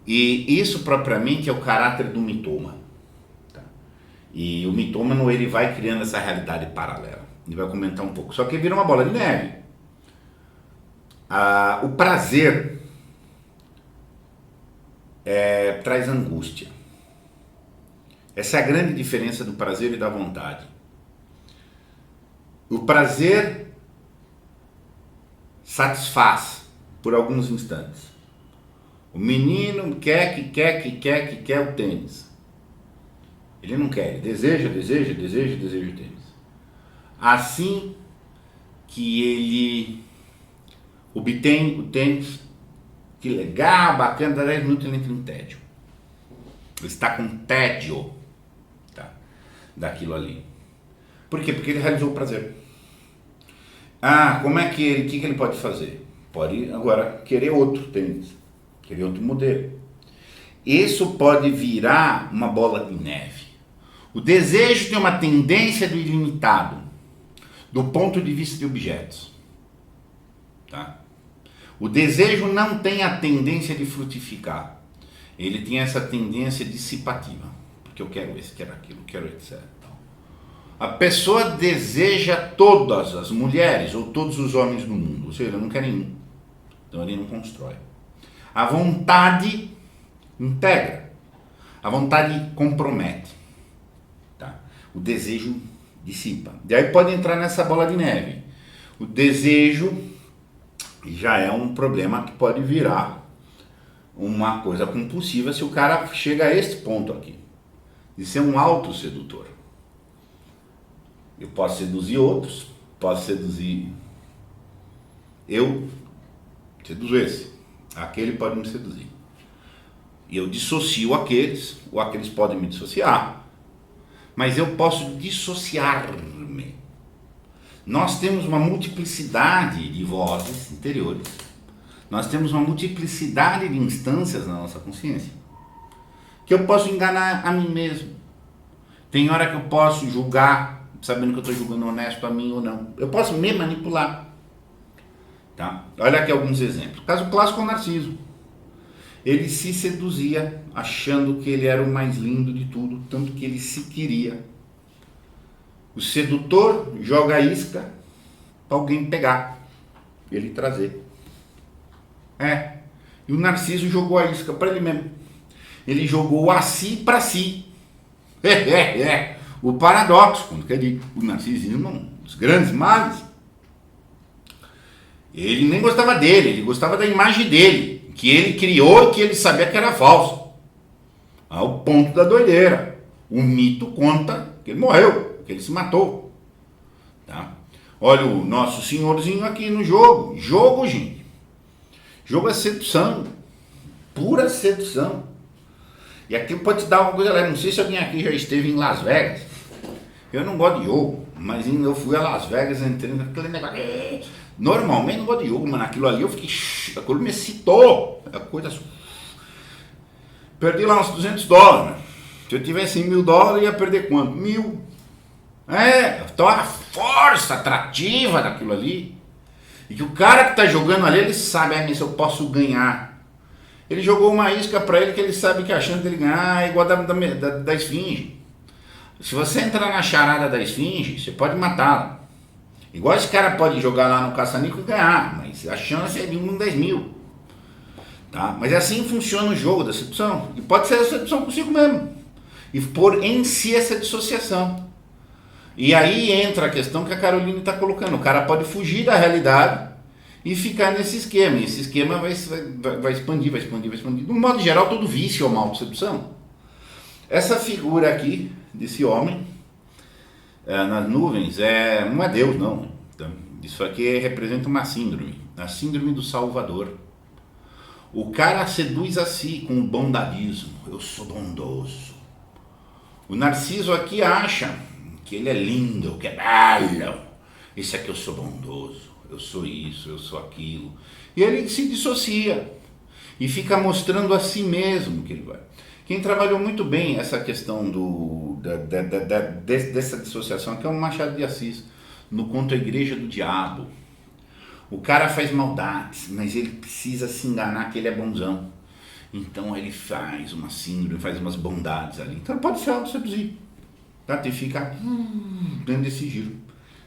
E isso propriamente é o caráter do mitômano. Tá? E o mitômano ele vai criando essa realidade paralela. Ele vai comentar um pouco. Só que vira uma bola de neve. O prazer traz angústia. Essa é a grande diferença do prazer e da vontade. O prazer satisfaz por alguns instantes. O menino quer o tênis. Ele não quer, ele deseja o tênis. Assim que ele obtém o tênis, que legal, bacana, 10 minutos ele entra em tédio. Ele está com tédio, tá, daquilo ali. Por quê? Porque ele realizou o prazer. Como é que o que ele pode fazer? Pode agora querer outro tênis, querer outro modelo. Isso pode virar uma bola de neve. O desejo tem uma tendência do ilimitado, do ponto de vista de objetos. Tá? O desejo não tem a tendência de frutificar. Ele tem essa tendência dissipativa. Porque eu quero esse, quero aquilo, quero etc. A pessoa deseja todas as mulheres ou todos os homens do mundo, ou seja, ele não quer nenhum. Então ele não constrói. A vontade integra. A vontade compromete. Tá? O desejo dissipa. E aí pode entrar nessa bola de neve. O desejo já é um problema que pode virar uma coisa compulsiva se o cara chega a este ponto aqui, de ser um autossedutor. Eu posso seduzir outros, posso seduzir eu, seduzo esse, aquele pode me seduzir. E eu dissocio aqueles, ou aqueles podem me dissociar, mas eu posso dissociar-me. Nós temos uma multiplicidade de vozes interiores, nós temos uma multiplicidade de instâncias na nossa consciência, que eu posso enganar a mim mesmo. Tem hora que eu posso julgar, sabendo que eu estou julgando honesto a mim ou não. Eu posso me manipular. Tá? Olha aqui alguns exemplos. Caso clássico é o narciso. Ele se seduzia, achando que ele era o mais lindo de tudo, tanto que ele se queria. O sedutor joga a isca para alguém pegar, ele trazer. E o Narciso jogou a isca para ele mesmo. Ele jogou a si para si. O paradoxo, quando quer dizer, o narcisismo, um dos grandes males. Ele nem gostava dele, ele gostava da imagem dele, que ele criou e que ele sabia que era falso. Ao ponto da doideira. O mito conta que ele morreu, que ele se matou. Tá? Olha o nosso senhorzinho aqui no jogo. Jogo, gente. Jogo é sedução. Pura sedução. E aqui pode te dar uma coisa leve. Não sei se alguém aqui já esteve em Las Vegas. Eu não gosto de jogo, mas eu fui a Las Vegas, entrei naquele negócio. Normalmente não gosto de jogo, mas naquilo ali eu fiquei. Aquilo me excitou. A coisa. Perdi lá uns $200. Se eu tivesse $1.000, ia perder quanto? 1.000. Então a força atrativa daquilo ali. E que o cara que tá jogando ali, ele sabe, mas eu posso ganhar. Ele jogou uma isca para ele que ele sabe que a chance dele ganhar é igual da esfinge. Se você entrar na charada da esfinge, você pode matá-la. Igual esse cara pode jogar lá no caça-níquel e ganhar, mas a chance é de 1 em 10.000. Tá? Mas é assim que funciona o jogo da sedução. E pode ser a sedução consigo mesmo. E pôr em si essa dissociação. E aí entra a questão que a Caroline está colocando. O cara pode fugir da realidade e ficar nesse esquema. E esse esquema vai expandir, vai expandir, vai expandir. De um modo geral, todo vício é uma autosedução. Essa figura aqui, desse homem, nas nuvens, não é Deus, não. Então, isso aqui representa uma síndrome. A síndrome do Salvador. O cara seduz a si com o bondadismo. Eu sou bondoso. O Narciso aqui acha que ele é lindo, que é belo. Esse aqui eu sou bondoso. Eu sou isso, eu sou aquilo. E ele se dissocia. E fica mostrando a si mesmo que ele vai. Quem trabalhou muito bem essa questão dessa dissociação aqui é o Machado de Assis, no conto A Igreja do Diabo. O cara faz maldades, mas ele precisa se enganar que ele é bonzão. Então ele faz uma síndrome, faz umas bondades ali. Então pode se auto-seduzir. Tá? E fica dentro desse giro.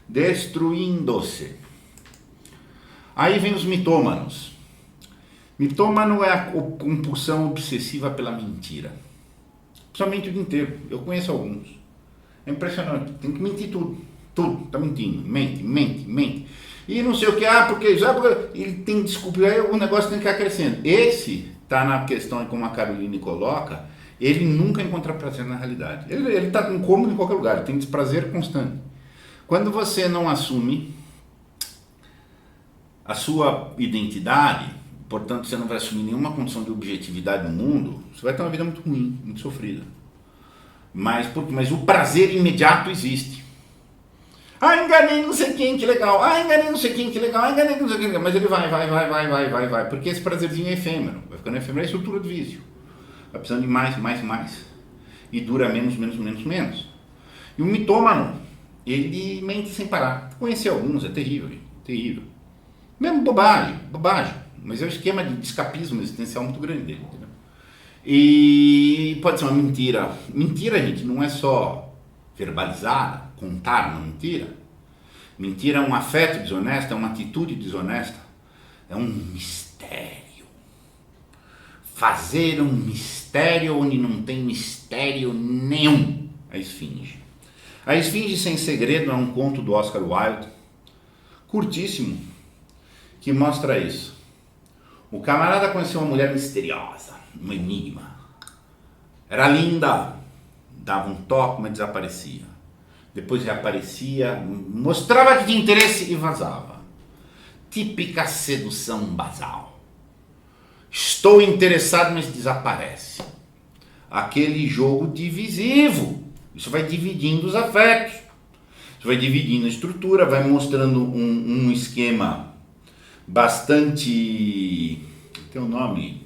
Destruindo-se. Aí vem os mitômanos. Mitômano é a compulsão obsessiva pela mentira. Principalmente o dia inteiro. Eu conheço alguns. É impressionante. Tem que mentir tudo. Tudo. Tá mentindo. Mente. E não sei o que. Porque ele tem desculpa. Aí o negócio tem que ficar crescendo. Esse tá na questão, como a Caroline coloca, ele nunca encontra prazer na realidade. Ele tá incômodo em qualquer lugar. Ele tem desprazer constante. Quando você não assume a sua identidade, portanto você não vai assumir nenhuma condição de objetividade no mundo, você vai ter uma vida muito ruim, muito sofrida. Mas o prazer imediato existe. Enganei não sei quem, que legal. Enganei não sei quem, que legal. Enganei não sei quem, mas ele vai. Porque esse prazerzinho é efêmero. Vai ficando efêmero, é a estrutura do vício. Vai precisando de mais. E dura menos. E o mitômano, ele mente sem parar. Conhecer alguns é terrível, terrível. Mesmo bobagem. Mas é um esquema de escapismo existencial muito grande dele, entendeu? E pode ser uma mentira. Mentira, gente, não é só verbalizada, contar uma mentira. Mentira é um afeto desonesto, é uma atitude desonesta. É um mistério. Fazer um mistério onde não tem mistério nenhum. A esfinge. A Esfinge Sem Segredo é um conto do Oscar Wilde, curtíssimo, que mostra isso. O camarada conheceu uma mulher misteriosa, um enigma. Era linda, dava um toque, mas desaparecia. Depois reaparecia, mostrava que tinha interesse e vazava. Típica sedução basal. Estou interessado, mas desaparece. Aquele jogo divisivo. Isso vai dividindo os afetos. Isso vai dividindo a estrutura, vai mostrando um esquema bastante... Tem um nome...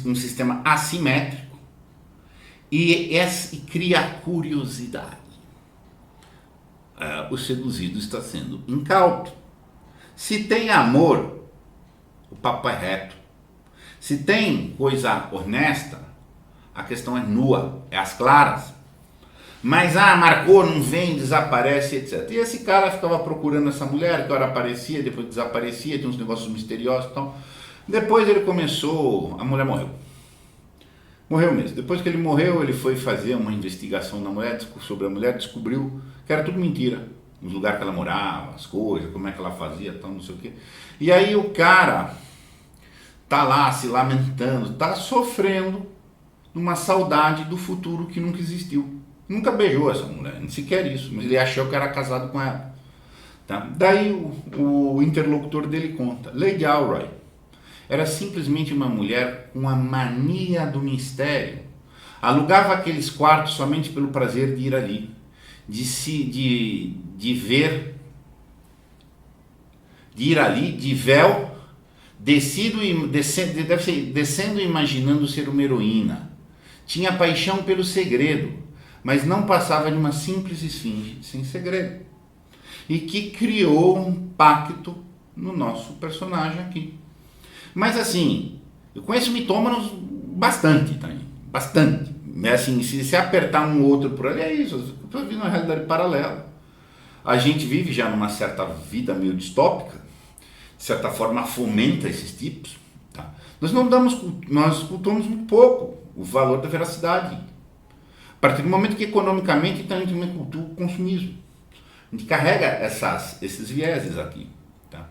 um sistema assimétrico e cria curiosidade. o seduzido está sendo incauto. Se tem amor, o papo é reto. Se tem coisa honesta, a questão é nua, é às claras. Mas, marcou, não vem, desaparece, etc. E esse cara ficava procurando essa mulher, que hora aparecia, depois desaparecia, tinha uns negócios misteriosos e tal. Depois ele começou, a mulher morreu. Morreu mesmo. Depois que ele morreu, ele foi fazer uma investigação na mulher, sobre a mulher, descobriu que era tudo mentira. Os lugares que ela morava, as coisas, como é que ela fazia, tal, não sei o quê. E aí o cara tá lá se lamentando, tá sofrendo uma saudade do futuro que nunca existiu. Nunca beijou essa mulher, nem sequer isso, mas ele achou que era casado com ela. Tá? Daí o interlocutor dele conta, Lady Alroy era simplesmente uma mulher com a mania do mistério. Alugava aqueles quartos somente pelo prazer de ir ali, de ver, de ir ali de véu, descendo e imaginando ser uma heroína. Tinha paixão pelo segredo, mas não passava de uma simples esfinge sem segredo. E que criou um pacto no nosso personagem aqui. Mas assim, eu conheço mitômanos bastante também, bastante. Assim, se apertar um outro por ali, é isso, eu estou vivendo uma realidade paralela. A gente vive já numa certa vida meio distópica, de certa forma fomenta esses tipos. Tá? Nós cultuamos muito pouco o valor da veracidade. A partir do momento que economicamente então, a gente também cultua o consumismo. A gente carrega esses vieses aqui. Tá?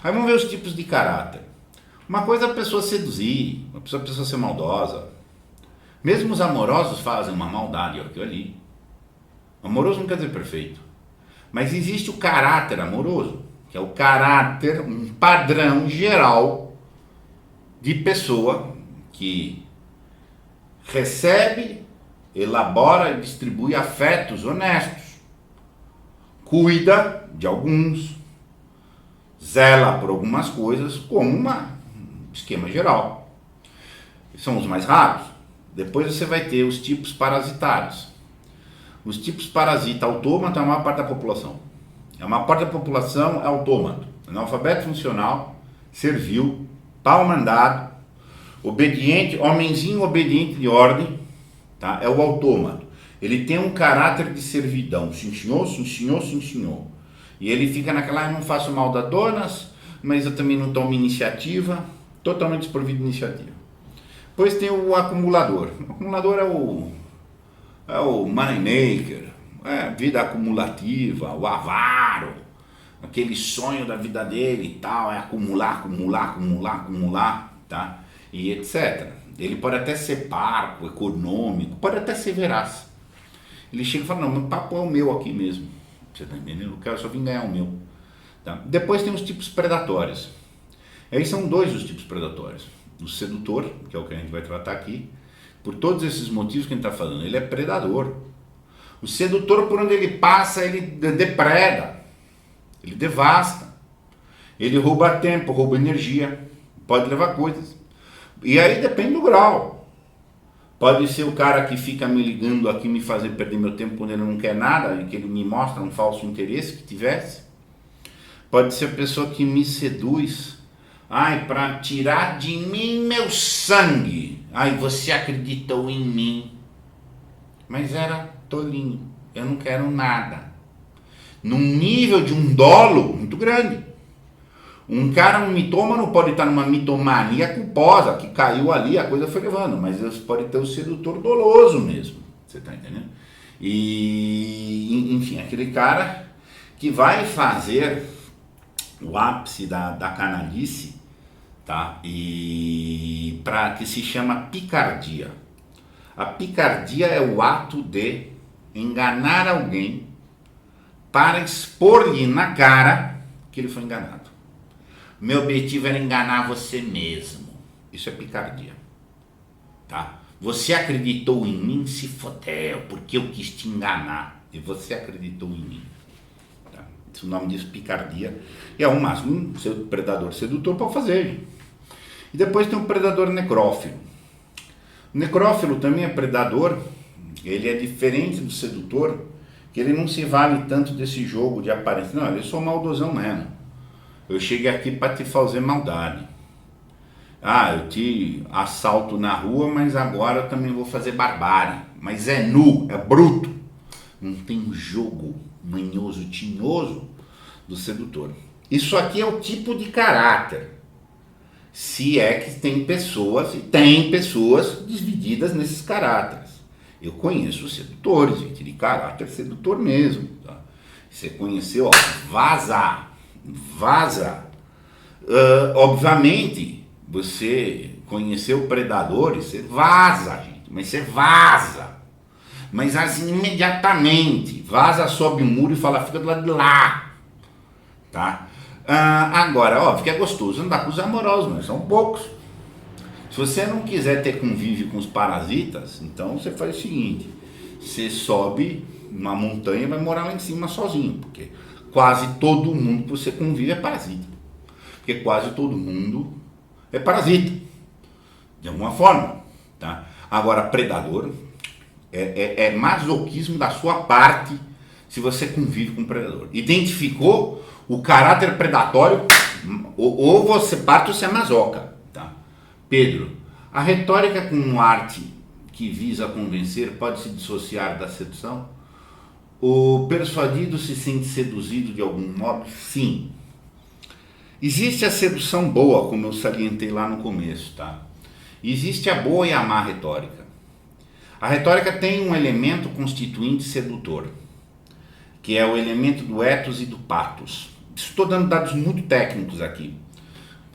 Aí vamos ver os tipos de caráter. Uma coisa é a pessoa seduzir, a pessoa ser maldosa. Mesmo os amorosos fazem uma maldade, aquilo ali. Amoroso não quer dizer perfeito. Mas existe o caráter amoroso, que é o caráter, um padrão geral de pessoa que recebe, elabora e distribui afetos honestos. Cuida de alguns, zela por algumas coisas, como um esquema geral. São os mais raros. Depois você vai ter os tipos parasitários. Os tipos parasita autômato é a maior parte da população. A maior parte da população é autômato. Analfabeto funcional, servil, pau mandado, obediente, homenzinho obediente de ordem, tá? É o autômato. Ele tem um caráter de servidão. Sim senhor, sim senhor, sim senhor. E ele fica naquela, eu não faço mal da donas, mas eu também não tomo iniciativa, totalmente desprovido de iniciativa. Depois tem o acumulador. O acumulador é o money maker, vida acumulativa, o avaro, aquele sonho da vida dele e tal, é acumular, tá? E etc. Ele pode até ser parco, econômico, pode até ser veraz. Ele chega e fala, não, meu papo é o meu aqui mesmo. Você tá entendendo? Eu só vim ganhar o meu. Tá? Depois tem os tipos predatórios. Aí são dois os tipos predatórios. O sedutor, que é o que a gente vai tratar aqui, por todos esses motivos que a gente está falando, ele é predador. O sedutor, por onde ele passa, ele depreda, ele devasta, ele rouba tempo, rouba energia, pode levar coisas. E aí depende do grau. Pode ser o cara que fica me ligando aqui, me fazer perder meu tempo quando ele não quer nada, e que ele me mostra um falso interesse que tivesse. Pode ser a pessoa que me seduz, para tirar de mim meu sangue. Você acreditou em mim. Mas era tolinho, eu não quero nada. Num nível de um dolo muito grande. Um cara, um mitômano, pode estar numa mitomania culposa, que caiu ali, a coisa foi levando, mas pode ter o sedutor doloso mesmo, você está entendendo? E, enfim, aquele cara que vai fazer o ápice da canalice, tá? E que se chama picardia. A picardia é o ato de enganar alguém para expor-lhe na cara que ele foi enganado. Meu objetivo era enganar você mesmo. Isso é picardia, tá? Você acreditou em mim, se fodeu, porque eu quis te enganar e você acreditou em mim. Tá? O nome disso picardia. E é o máximo um predador sedutor pode fazer. E depois tem o predador necrófilo. O necrófilo também é predador. Ele é diferente do sedutor, que ele não se vale tanto desse jogo de aparência. Não, eu sou maldosão mesmo. Eu cheguei aqui para te fazer maldade. Ah, eu te assalto na rua, mas agora eu também vou fazer barbárie. Mas é nu, é bruto. Não tem jogo manhoso, tinhoso do sedutor. Isso aqui é o tipo de caráter. Se é que tem pessoas, e tem pessoas divididas nesses caráteres. Eu conheço sedutores, gente, de caráter sedutor mesmo. Tá? Você conheceu, ó, vaza. Obviamente, você conheceu predadores, você vaza, gente, mas você vaza. Mas assim, imediatamente, vaza, sobe o muro e fala, fica do lado de lá. Tá? Agora, óbvio que é gostoso andar com os amorosos, mas são poucos. Se você não quiser ter convívio com os parasitas, então você faz o seguinte, você sobe uma montanha e vai morar lá em cima sozinho, porque quase todo mundo que você convive é parasita. Porque quase todo mundo é parasita, de alguma forma. Tá? Agora, predador é masoquismo da sua parte se você convive com um predador. Identificou o caráter predatório, ou você parte ou você é masoca. Tá? Pedro, a retórica como arte que visa convencer pode se dissociar da sedução? O persuadido se sente seduzido de algum modo? Sim. Existe a sedução boa, como eu salientei lá no começo, tá? Existe a boa e a má retórica. A retórica tem um elemento constituinte sedutor, que é o elemento do ethos e do pathos. Estou dando dados muito técnicos aqui.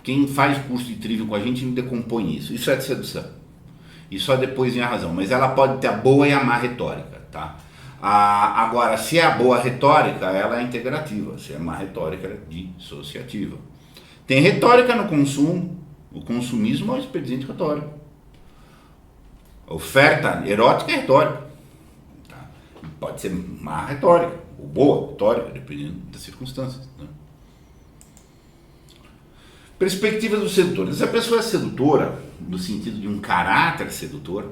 Quem faz curso de trivia com a gente não decompõe isso. Isso é de sedução. E só depois vem a razão. Mas ela pode ter a boa e a má retórica, tá? Agora, se é a boa retórica, ela é integrativa. Se é a má retórica, ela é dissociativa. Tem retórica no consumo. O consumismo é um expediente retórico. A oferta erótica é retórica. Tá? Pode ser má retórica ou boa retórica, dependendo das circunstâncias. Né? Perspectiva do sedutor. Se a pessoa é sedutora, no sentido de um caráter sedutor,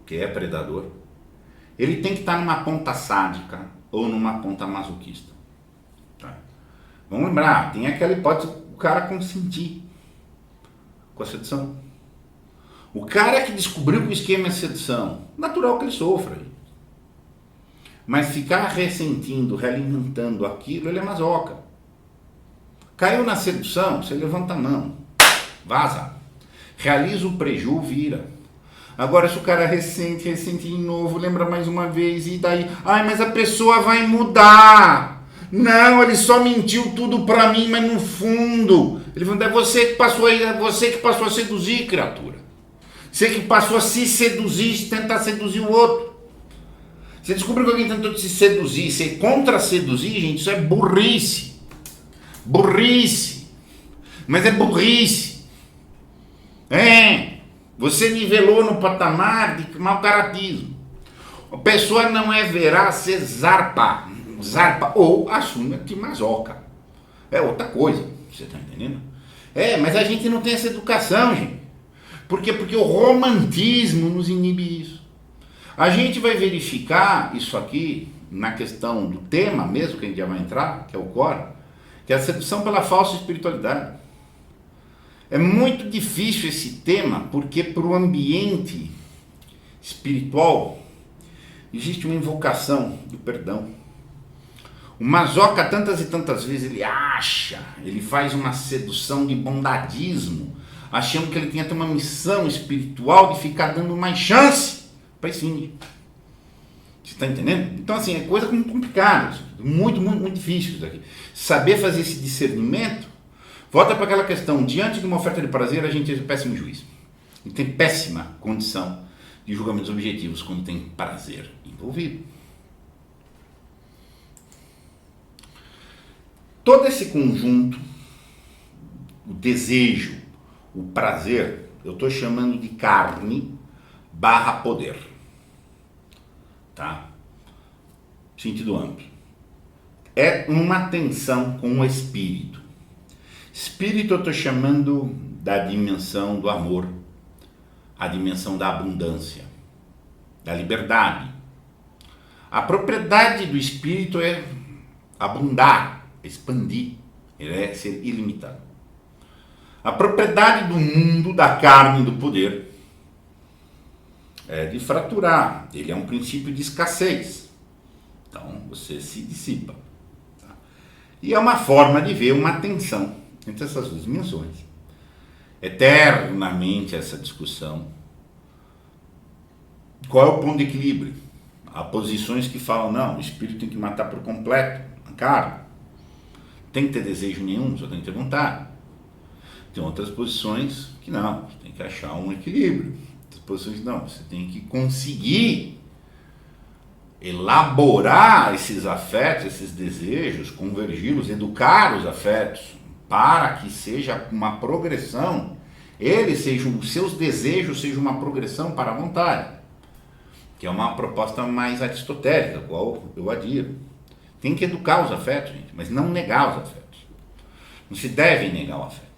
que é predador, ele tem que estar numa ponta sádica ou numa ponta masoquista. Tá? Vamos lembrar, tem aquela hipótese do cara consentir com a sedução. O cara que descobriu que o esquema é sedução, natural que ele sofra. Mas ficar ressentindo, realimentando aquilo, ele é masoca. Caiu na sedução, você levanta a mão, vaza. Realiza o preju, vira. Agora se o cara ressente de novo, lembra mais uma vez, e daí? Ai, mas a pessoa vai mudar. Não, ele só mentiu tudo pra mim, mas no fundo, ele falou, é você que passou a seduzir, criatura. Você que passou a se seduzir, tentar seduzir o outro. Você descobriu que alguém tentou te seduzir, você contra-seduzir, gente, isso é burrice. Burrice. Mas é burrice. Você nivelou no patamar de mau caratismo. A pessoa não é verá, você zarpa ou assume que masoca. É outra coisa, você tá entendendo? Mas a gente não tem essa educação, gente. Por quê? Porque o romantismo nos inibe isso. A gente vai verificar isso aqui na questão do tema mesmo, que a gente já vai entrar, que é o core, que é a sedução pela falsa espiritualidade. É muito difícil esse tema, porque para o ambiente espiritual existe uma invocação do perdão. O masoca tantas e tantas vezes ele faz uma sedução de bondadismo, achando que ele tinha uma missão espiritual de ficar dando mais chance para esse índio. Você está entendendo? Então assim, é coisa muito complicada, muito difícil isso aqui. Saber fazer esse discernimento, volta para aquela questão, diante de uma oferta de prazer, a gente é péssimo juiz. A gente tem péssima condição de julgamentos objetivos quando tem prazer envolvido. Todo esse conjunto, o desejo, o prazer, eu estou chamando de carne barra poder. Tá? Sentido amplo. É uma tensão com o espírito. Espírito eu estou chamando da dimensão do amor, a dimensão da abundância, da liberdade. A propriedade do espírito é abundar, expandir, ele é ser ilimitado. A propriedade do mundo, da carne e do poder é de fraturar, ele é um princípio de escassez. Então você se dissipa. Tá? E é uma forma de ver uma tensão entre essas duas dimensões. Eternamente essa discussão. Qual é o ponto de equilíbrio? Há posições que falam, não, o espírito tem que matar por completo a carne. Não tem que ter desejo nenhum, só tem que ter vontade. Tem outras posições que não, você tem que achar um equilíbrio. Outras posições não, você tem que conseguir elaborar esses afetos, esses desejos, convergi-los, educar os afetos, para que seja uma progressão, os seus desejos sejam uma progressão para a vontade. Que é uma proposta mais aristotélica, qual eu adiro. Tem que educar os afetos, gente, mas não negar os afetos. Não se deve negar o afeto.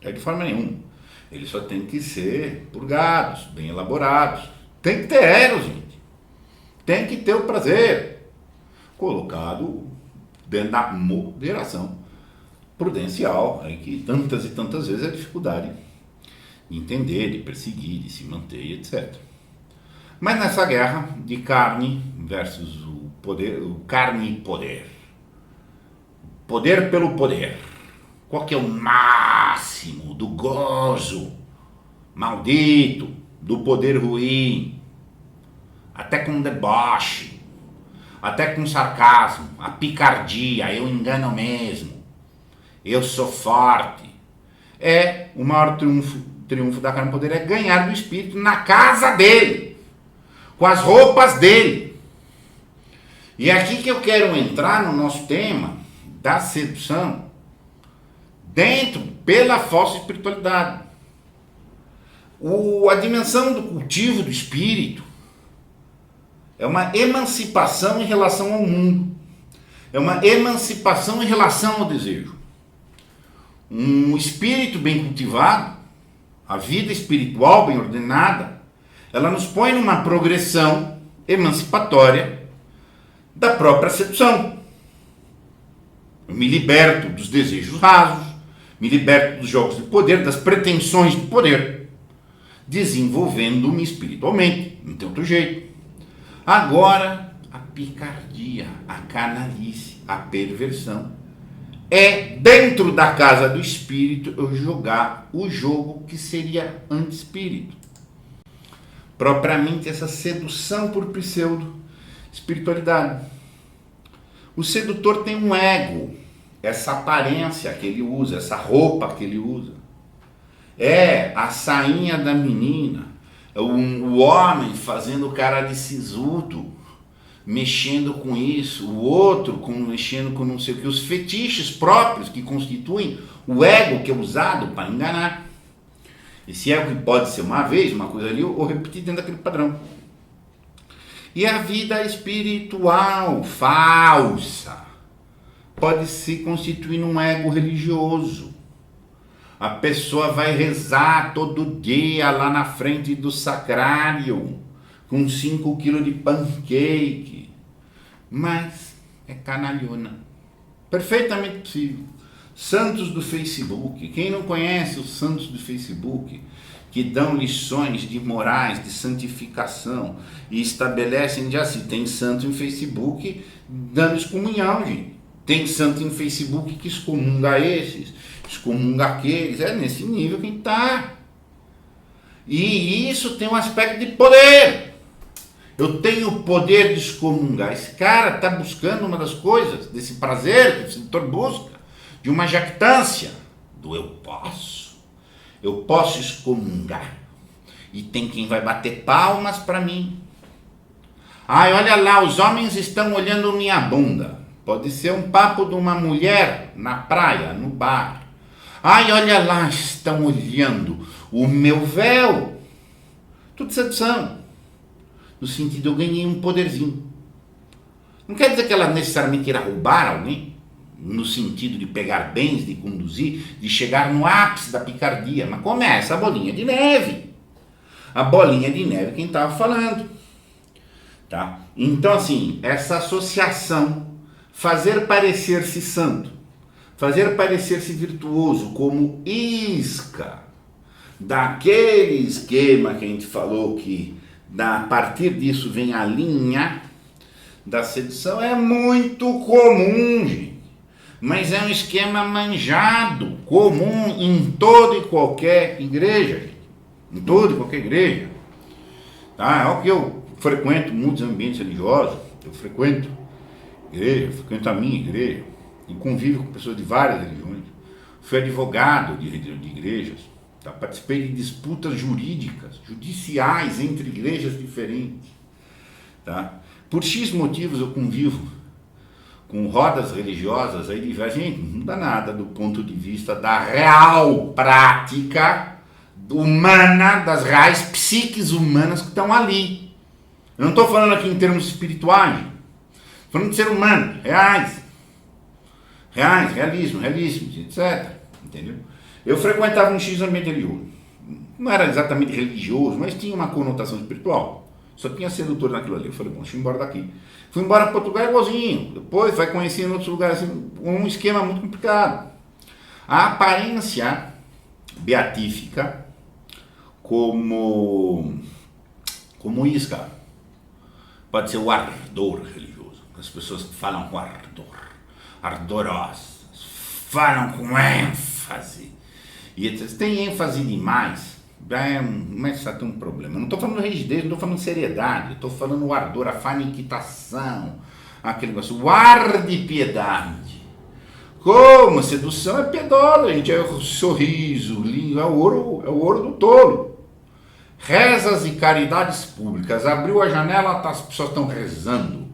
De forma nenhuma. Eles só tem que ser purgados, bem elaborados. Tem que ter eros, gente. Tem que ter o prazer. Colocado dentro da moderação prudencial, aí que tantas e tantas vezes é a dificuldade de entender, de perseguir, de se manter, etc. Mas nessa guerra de carne versus o poder, o carne e poder. Poder pelo poder. Qual que é o máximo do gozo maldito, do poder ruim? Até com deboche, até com sarcasmo, a picardia, eu engano mesmo, eu sou forte. É o maior triunfo da carne e poder é ganhar do espírito na casa dele, com as roupas dele. E é aqui que eu quero entrar no nosso tema da sedução, dentro, pela falsa espiritualidade. A dimensão do cultivo do espírito é uma emancipação em relação ao mundo, é uma emancipação em relação ao desejo. Um espírito bem cultivado, a vida espiritual bem ordenada, ela nos põe numa progressão emancipatória da própria sedução. Eu me liberto dos desejos rasos, me liberto dos jogos de poder, das pretensões de poder, desenvolvendo-me espiritualmente, não tem outro jeito. Agora, a picardia, a canalice, a perversão, é dentro da casa do espírito eu jogar o jogo que seria anti-espírito. Propriamente essa sedução por pseudo-espiritualidade. O sedutor tem um ego, essa aparência que ele usa, essa roupa que ele usa. É a sainha da menina, o homem fazendo cara de sisudo, mexendo com isso, o outro mexendo com não sei o que, os fetiches próprios que constituem o ego que é usado para enganar. Esse ego que pode ser uma vez, uma coisa ali, ou repetir dentro daquele padrão. E a vida espiritual falsa pode se constituir num ego religioso. A pessoa vai rezar todo dia lá na frente do sacrário, com 5 quilos de pancake, mas é canalhona. Perfeitamente possível. Santos do Facebook, quem não conhece os santos do Facebook, que dão lições de morais, de santificação, e estabelecem, já se tem santo em Facebook dando excomunhão, gente. Tem santo em Facebook que excomunga esses, excomunga aqueles, é nesse nível que está. E isso tem um aspecto de poder. Eu tenho o poder de excomungar. Esse cara está buscando uma das coisas, desse prazer que o sedutor busca, de uma jactância, do eu posso. Eu posso excomungar. E tem quem vai bater palmas para mim. Ai, olha lá, os homens estão olhando minha bunda. Pode ser um papo de uma mulher na praia, no bar. Ai, olha lá, estão olhando o meu véu. Tudo sedução. No sentido, eu ganhei um poderzinho. Não quer dizer que ela necessariamente irá roubar alguém, no sentido de pegar bens, de conduzir, de chegar no ápice da picardia. Mas começa a bolinha de neve. A bolinha de neve quem estava falando. Tá? Então, assim, essa associação, fazer parecer-se santo, fazer parecer-se virtuoso, como isca daquele esquema que a gente falou que a partir disso vem a linha da sedução, é muito comum, gente. Mas é um esquema manjado, comum em toda e qualquer igreja, gente. Em toda e qualquer igreja. Tá? É o que eu frequento muitos ambientes religiosos, eu frequento igreja, frequento a minha igreja, e convivo com pessoas de várias religiões. Fui advogado de igrejas, tá? Participei de disputas jurídicas, judiciais entre igrejas diferentes. Tá? Por X motivos eu convivo com rodas religiosas aí diversas. Gente, não dá nada do ponto de vista da real prática humana, das reais psiques humanas que estão ali. Eu não estou falando aqui em termos espirituais, estou falando de ser humano, reais, realismo, etc. Entendeu? Eu frequentava um X ambiente religioso. Não era exatamente religioso, mas tinha uma conotação espiritual. Só tinha sedutor naquilo ali. Eu falei, bom, deixa eu ir embora daqui. Fui embora para Portugal igualzinho. Depois vai conhecendo outros lugares, assim, um esquema muito complicado. A aparência beatífica como isca pode ser o ardor religioso. As pessoas falam com ardor, ardorosas, falam com ênfase. E tem ênfase demais, começa a ter um problema. Eu não estou falando de rigidez, não estou falando de seriedade, estou falando o ardor, a faniquitação, aquele negócio, o ar de piedade. Como a sedução é piedola, gente, é o sorriso, é o ouro do tolo. Rezas e caridades públicas, abriu a janela, as pessoas estão rezando.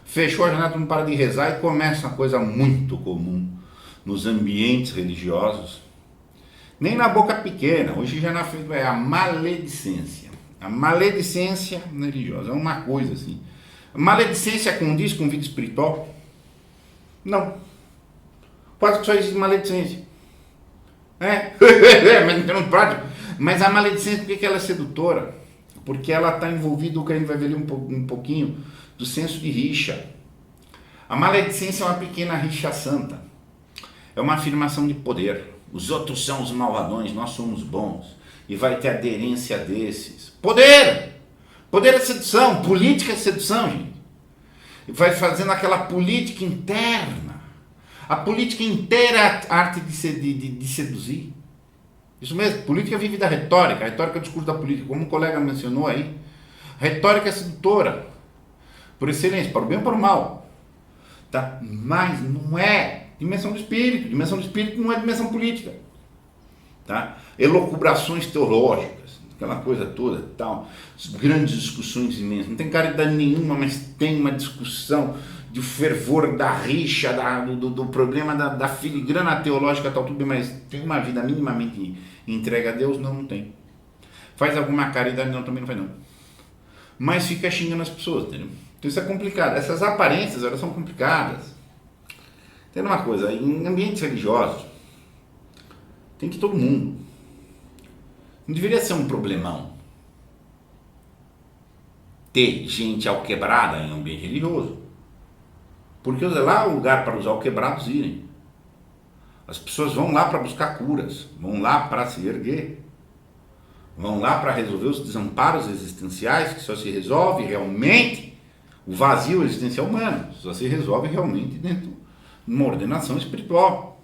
Fechou a janela, todo mundo para de rezar e começa uma coisa muito comum nos ambientes religiosos. Nem na boca pequena, hoje já na frente é a maledicência. A maledicência religiosa é uma coisa assim. A maledicência condiz com vida espiritual? Não. Quase que só existe maledicência. Mas não tem prático. Mas a maledicência, por que ela é sedutora? Porque ela está envolvida, o que a gente vai ver ali um pouquinho, do senso de rixa. A maledicência é uma pequena rixa santa. É uma afirmação de poder. Os outros são os malvadões, nós somos bons. E vai ter aderência desses. Poder! Poder é sedução, política é sedução, gente. E vai fazendo aquela política interna. A política inteira é a arte de seduzir. Isso mesmo, política vive da retórica. A retórica é o discurso da política, como um colega mencionou aí. A retórica é sedutora, por excelência, para o bem ou para o mal. Tá? Mas não é dimensão do espírito. Dimensão do espírito não é dimensão política. Tá? Elucubrações teológicas, aquela coisa toda, tal, grandes discussões imensas. Não tem caridade nenhuma, mas tem uma discussão de fervor da rixa, do problema da filigrana teológica, tal, tudo bem, mas tem uma vida minimamente entregue a Deus? Não tem. Faz alguma caridade? Não, também não faz não. Mas fica xingando as pessoas, entendeu? Então isso é complicado. Essas aparências, elas são complicadas. Tem uma coisa, em ambientes religiosos, tem que todo mundo. Não deveria ser um problemão ter gente alquebrada em ambiente religioso. Porque lá é o lugar para os alquebrados irem. As pessoas vão lá para buscar curas, vão lá para se erguer, vão lá para resolver os desamparos existenciais, que só se resolve realmente, o vazio existencial humano, só se resolve realmente dentro de uma ordenação espiritual.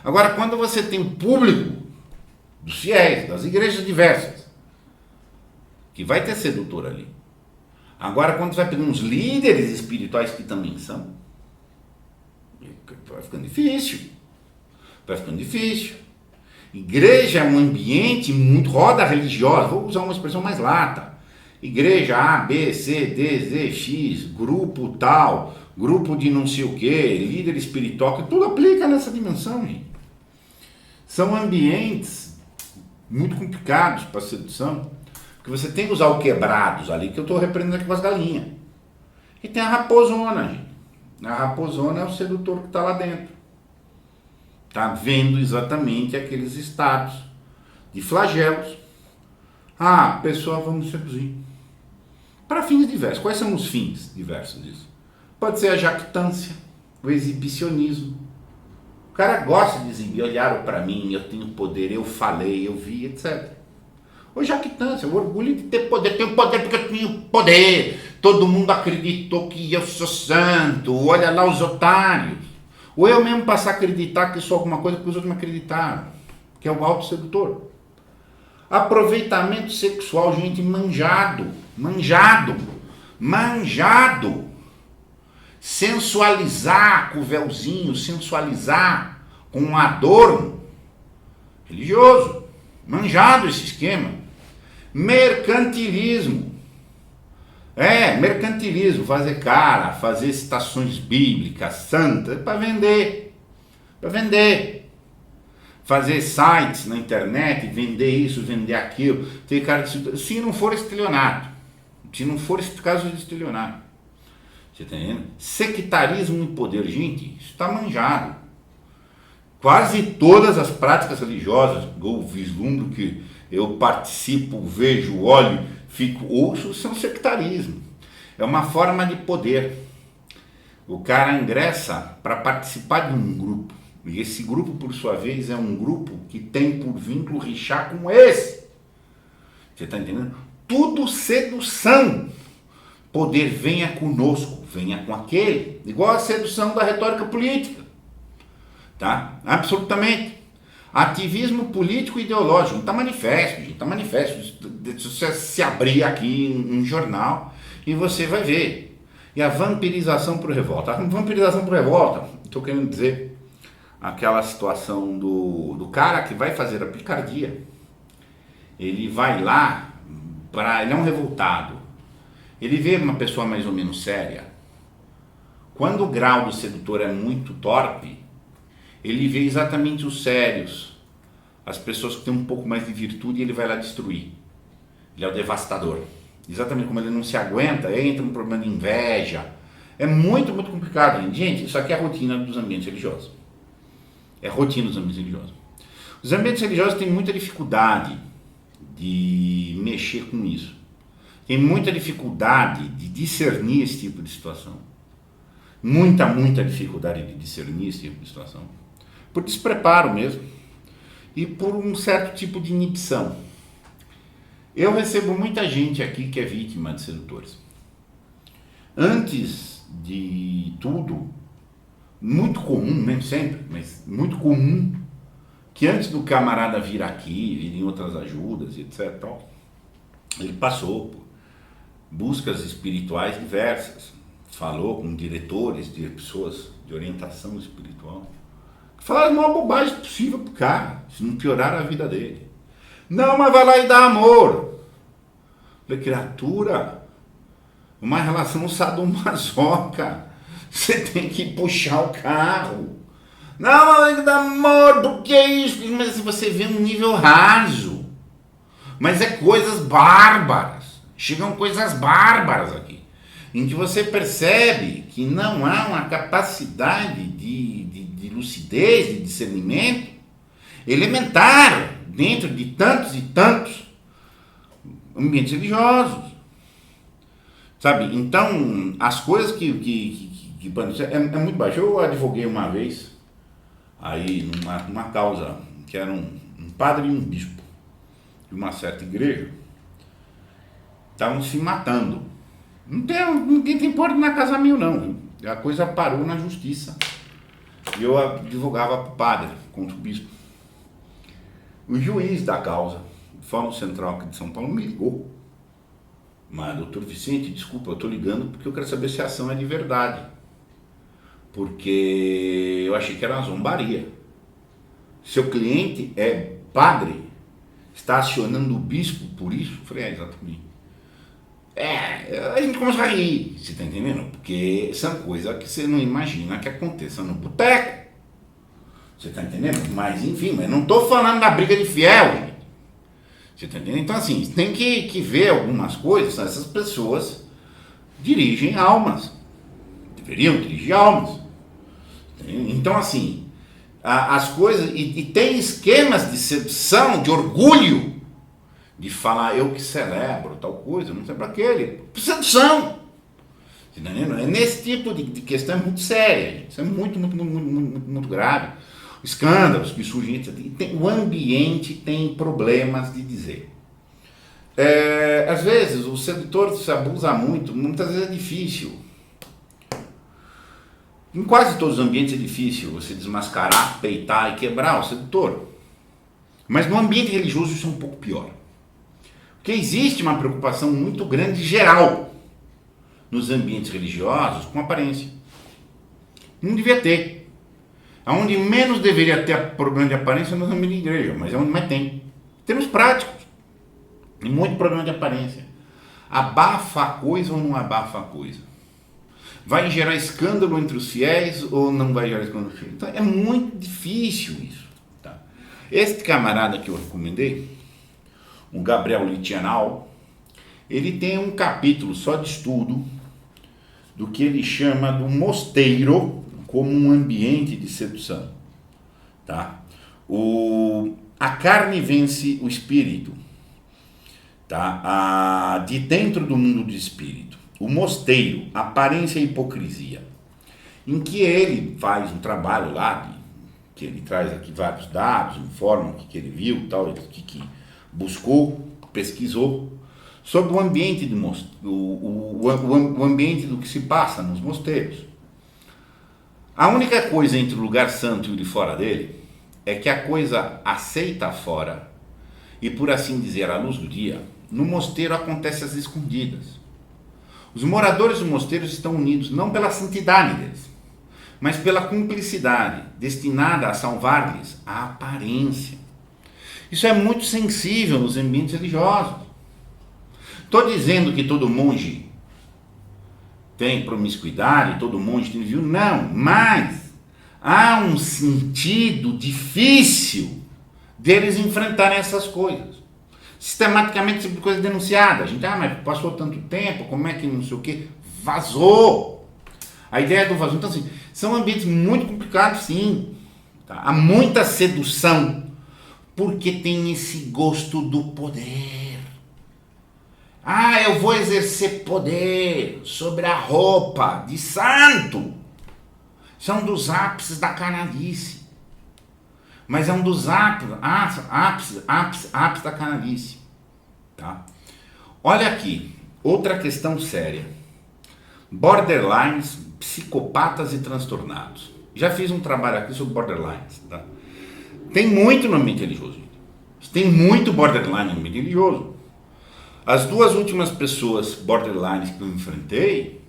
Agora, quando você tem o público dos fiéis, das igrejas diversas, que vai ter sedutor ali. Agora, quando você vai pegar uns líderes espirituais que também são, vai ficando difícil. Vai ficando difícil. Igreja é um ambiente muito roda religiosa, vou usar uma expressão mais lata. Igreja A, B, C, D, Z, X, grupo tal, grupo de não sei o que, líder espiritual, que tudo aplica nessa dimensão, gente. São ambientes muito complicados para a sedução, porque você tem os alquebrados ali, que eu estou repreendendo aqui com as galinhas. E tem a raposona, gente. A raposona é o sedutor que está lá dentro. Está vendo exatamente aqueles estados de flagelos. Ah, pessoal, vamos seduzir. para fins diversos. Quais são os fins diversos disso? Pode ser a jactância, o exibicionismo. O cara gosta de exibir, olharam para mim, eu tenho poder, eu falei, eu vi, etc. Ou jactância, o orgulho de ter poder, tenho poder porque eu tenho poder, todo mundo acreditou que eu sou santo, olha lá os otários. Ou eu mesmo passar a acreditar que sou alguma coisa que os outros me acreditaram, que é o autossedutor. Aproveitamento sexual, gente, manjado. Sensualizar com o véuzinho, sensualizar com um adorno religioso. Manjado esse esquema. Mercantilismo. Mercantilismo, fazer cara, fazer citações bíblicas, santas, para vender. Fazer sites na internet, vender isso, vender aquilo. Tem cara se não for estelionato. Se não for esse caso de estelionato. Você está entendendo? Sectarismo e poder, gente, isso está manjado. Quase todas as práticas religiosas, eu vislumbro que eu participo, vejo, olho, ouço, são sectarismo. É uma forma de poder. O cara ingressa para participar de um grupo. E esse grupo, por sua vez, é um grupo que tem por vínculo rixar com esse. Você está entendendo? Tudo sedução. Poder venha conosco, venha com aquele. Igual a sedução da retórica política. Tá? Absolutamente. Ativismo político e ideológico. Está manifesto, gente. Está manifesto. Se você se abrir aqui um jornal e você vai ver. E a vampirização por revolta. A vampirização por revolta, estou querendo dizer, aquela situação do cara que vai fazer a picardia. Ele vai lá, ele é um revoltado. Ele vê uma pessoa mais ou menos séria. Quando o grau do sedutor é muito torpe, ele vê exatamente os sérios, as pessoas que têm um pouco mais de virtude, e ele vai lá destruir. Ele é o devastador. Exatamente como ele não se aguenta, entra num problema de inveja. É muito, muito complicado, gente. Gente, isso aqui é a rotina dos ambientes religiosos. É a rotina dos ambientes religiosos. Os ambientes religiosos têm muita dificuldade de mexer com isso. Tem muita dificuldade de discernir esse tipo de situação. Muita dificuldade de discernir esse tipo de situação. Por despreparo mesmo. E por um certo tipo de inibição. Eu recebo muita gente aqui que é vítima de sedutores. Antes de tudo, muito comum, nem sempre, mas muito comum, que antes do camarada vir aqui, vir em outras ajudas, etc., ele passou por buscas espirituais diversas, falou com diretores de pessoas de orientação espiritual, que falaram a maior bobagem possível pro cara, se não piorar a vida dele. Não, mas vai lá e dá amor. Falei, criatura, uma relação sadomasoca, você tem que puxar o carro. Não, mas dá amor, por que isso? Mas você vê um nível raso, mas é coisas bárbaras. Chegam coisas bárbaras aqui, em que você percebe que não há uma capacidade de lucidez, de discernimento elementar dentro de tantos e tantos ambientes religiosos, sabe? Então, as coisas que é muito baixo. Eu advoguei uma vez, aí numa causa, que era um padre e um bispo de uma certa igreja, estavam se matando. Ninguém tem porta na casa mil, não. A coisa parou na justiça. E eu advogava para o padre, contra o bispo. O juiz da causa, do Fórum Central aqui de São Paulo, me ligou. Mas, doutor Vicente, desculpa, eu estou ligando porque eu quero saber se a ação é de verdade. Porque eu achei que era uma zombaria. Seu cliente é padre, está acionando o bispo por isso? Eu falei, exatamente. A gente começa a rir, você está entendendo? Porque são coisas que você não imagina que aconteça no boteco. Você está entendendo? Mas enfim, mas não estou falando da briga de fiel, gente. Você está entendendo? Então assim, tem que ver algumas coisas. Essas pessoas dirigem almas. Deveriam dirigir almas. Então assim, as coisas... E tem esquemas de sedução, de orgulho, de falar eu que celebro tal coisa, não sei para aquele. Sedução! Entendeu? É nesse tipo de questão, é muito séria, gente. Isso é muito grave. Escândalos que surgem, o ambiente tem problemas de dizer. Às vezes o sedutor se abusa muito, muitas vezes é difícil. Em quase todos os ambientes é difícil você desmascarar, peitar e quebrar o sedutor. Mas no ambiente religioso isso é um pouco pior. Porque existe uma preocupação muito grande geral nos ambientes religiosos com aparência. Não devia ter. Onde menos deveria ter problema de aparência é no ambiente de igreja, mas é onde mais tem. Termos práticos. Tem muito problema de aparência. Abafa a coisa ou não abafa a coisa? Vai gerar escândalo entre os fiéis ou não vai gerar escândalo entre os fiéis? Então é muito difícil isso. Tá? Este camarada que eu recomendei, o Gabriel Lichtenau, ele tem um capítulo só de estudo do que ele chama do mosteiro como um ambiente de sedução. Tá? A carne vence o espírito. Tá? De dentro do mundo do espírito. O mosteiro, aparência e hipocrisia. Em que ele faz um trabalho lá, que ele traz aqui vários dados, informa o que ele viu, tal, o que buscou, pesquisou, sobre o ambiente, o ambiente do que se passa nos mosteiros. A única coisa entre o lugar santo e o de fora dele é que a coisa aceita fora e, por assim dizer, à luz do dia, no mosteiro acontece às escondidas. Os moradores do mosteiro estão unidos não pela santidade deles, mas pela cumplicidade destinada a salvar-lhes a aparência. Isso é muito sensível nos ambientes religiosos. Estou dizendo que todo monge tem promiscuidade, todo monge tem desvio? Não, mas há um sentido difícil deles enfrentarem essas coisas. Sistematicamente, esse tipo de coisa denunciada. A gente, mas passou tanto tempo, como é que não sei o que? Vazou. A ideia do vazio. Então, assim, são ambientes muito complicados, sim. Tá? Há muita sedução, porque tem esse gosto do poder. Eu vou exercer poder sobre a roupa de santo. Isso é um dos ápices da canalice. Mas é um dos ápices da canalice. Tá? Olha aqui, outra questão séria. Borderlines, psicopatas e transtornados. Já fiz um trabalho aqui sobre borderlines. Tá? Tem muito no ambiente religioso. Tem muito borderline no ambiente religioso. As duas últimas pessoas borderlines que eu enfrentei,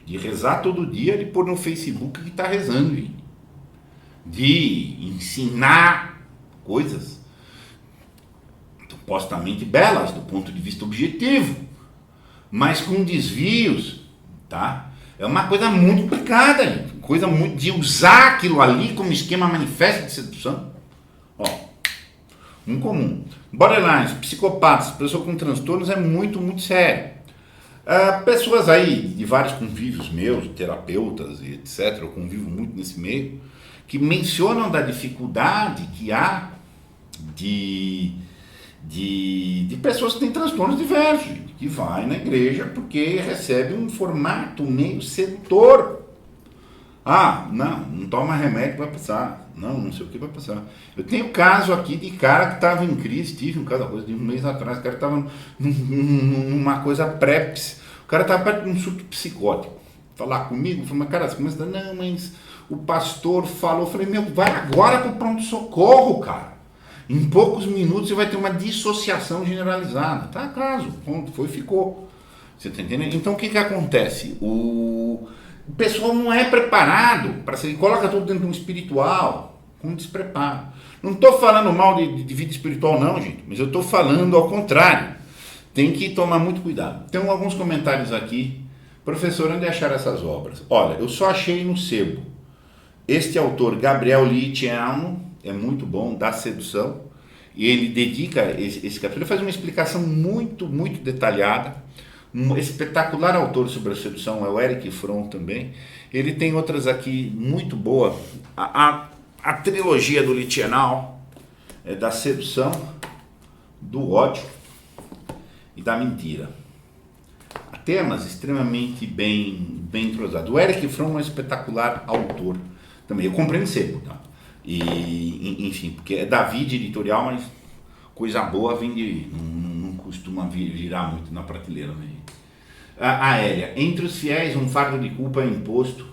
de rezar todo dia, de pôr no Facebook que está rezando, gente. De ensinar coisas supostamente belas do ponto de vista objetivo, mas com desvios, tá? É uma coisa muito complicada, gente. Coisa muito de usar aquilo ali como esquema manifesto de sedução. Um comum. Borderlines, psicopatas, pessoas com transtornos é muito sério. Pessoas aí de vários convívios meus, terapeutas e etc., eu convivo muito nesse meio, que mencionam da dificuldade que há de pessoas que têm transtornos diversos, que vai na igreja porque recebe um formato meio sedutor. Não toma remédio, vai passar. Não sei o que vai passar. Eu tenho caso aqui de cara que estava em crise, tive um caso, coisa de um mês atrás, o cara estava numa coisa pré-ps, o cara estava perto de um surto psicótico. Falar comigo, falei, mas cara, você começa a dizer, não, mas o pastor falou, eu falei, vai agora para o pronto-socorro, cara. Em poucos minutos você vai ter uma dissociação generalizada. Tá, caso, pronto, ficou. Você tá entendendo? Então o que acontece? O pessoal não é preparado para ser, coloca tudo dentro de um espiritual, com despreparo. Não estou falando mal de vida espiritual não, gente, mas eu estou falando ao contrário. Tem que tomar muito cuidado. Tem alguns comentários aqui. Professor, onde acharam essas obras? Olha, eu só achei no sebo. Este autor, Gabriel Lichtenau, é muito bom, da sedução, e ele dedica esse capítulo, ele faz uma explicação muito detalhada. Um espetacular autor sobre a sedução é o Eric Fromm também. Ele tem outras aqui muito boas. A trilogia do Lichtenau, da sedução, do ódio e da mentira. Temas extremamente bem entrosados. O Erich Fromm é um espetacular autor também, eu compreensível, tá? E, enfim, porque é David editorial, mas coisa boa vem de... não costuma virar muito na prateleira, né? A Aélia, entre os fiéis um fardo de culpa é imposto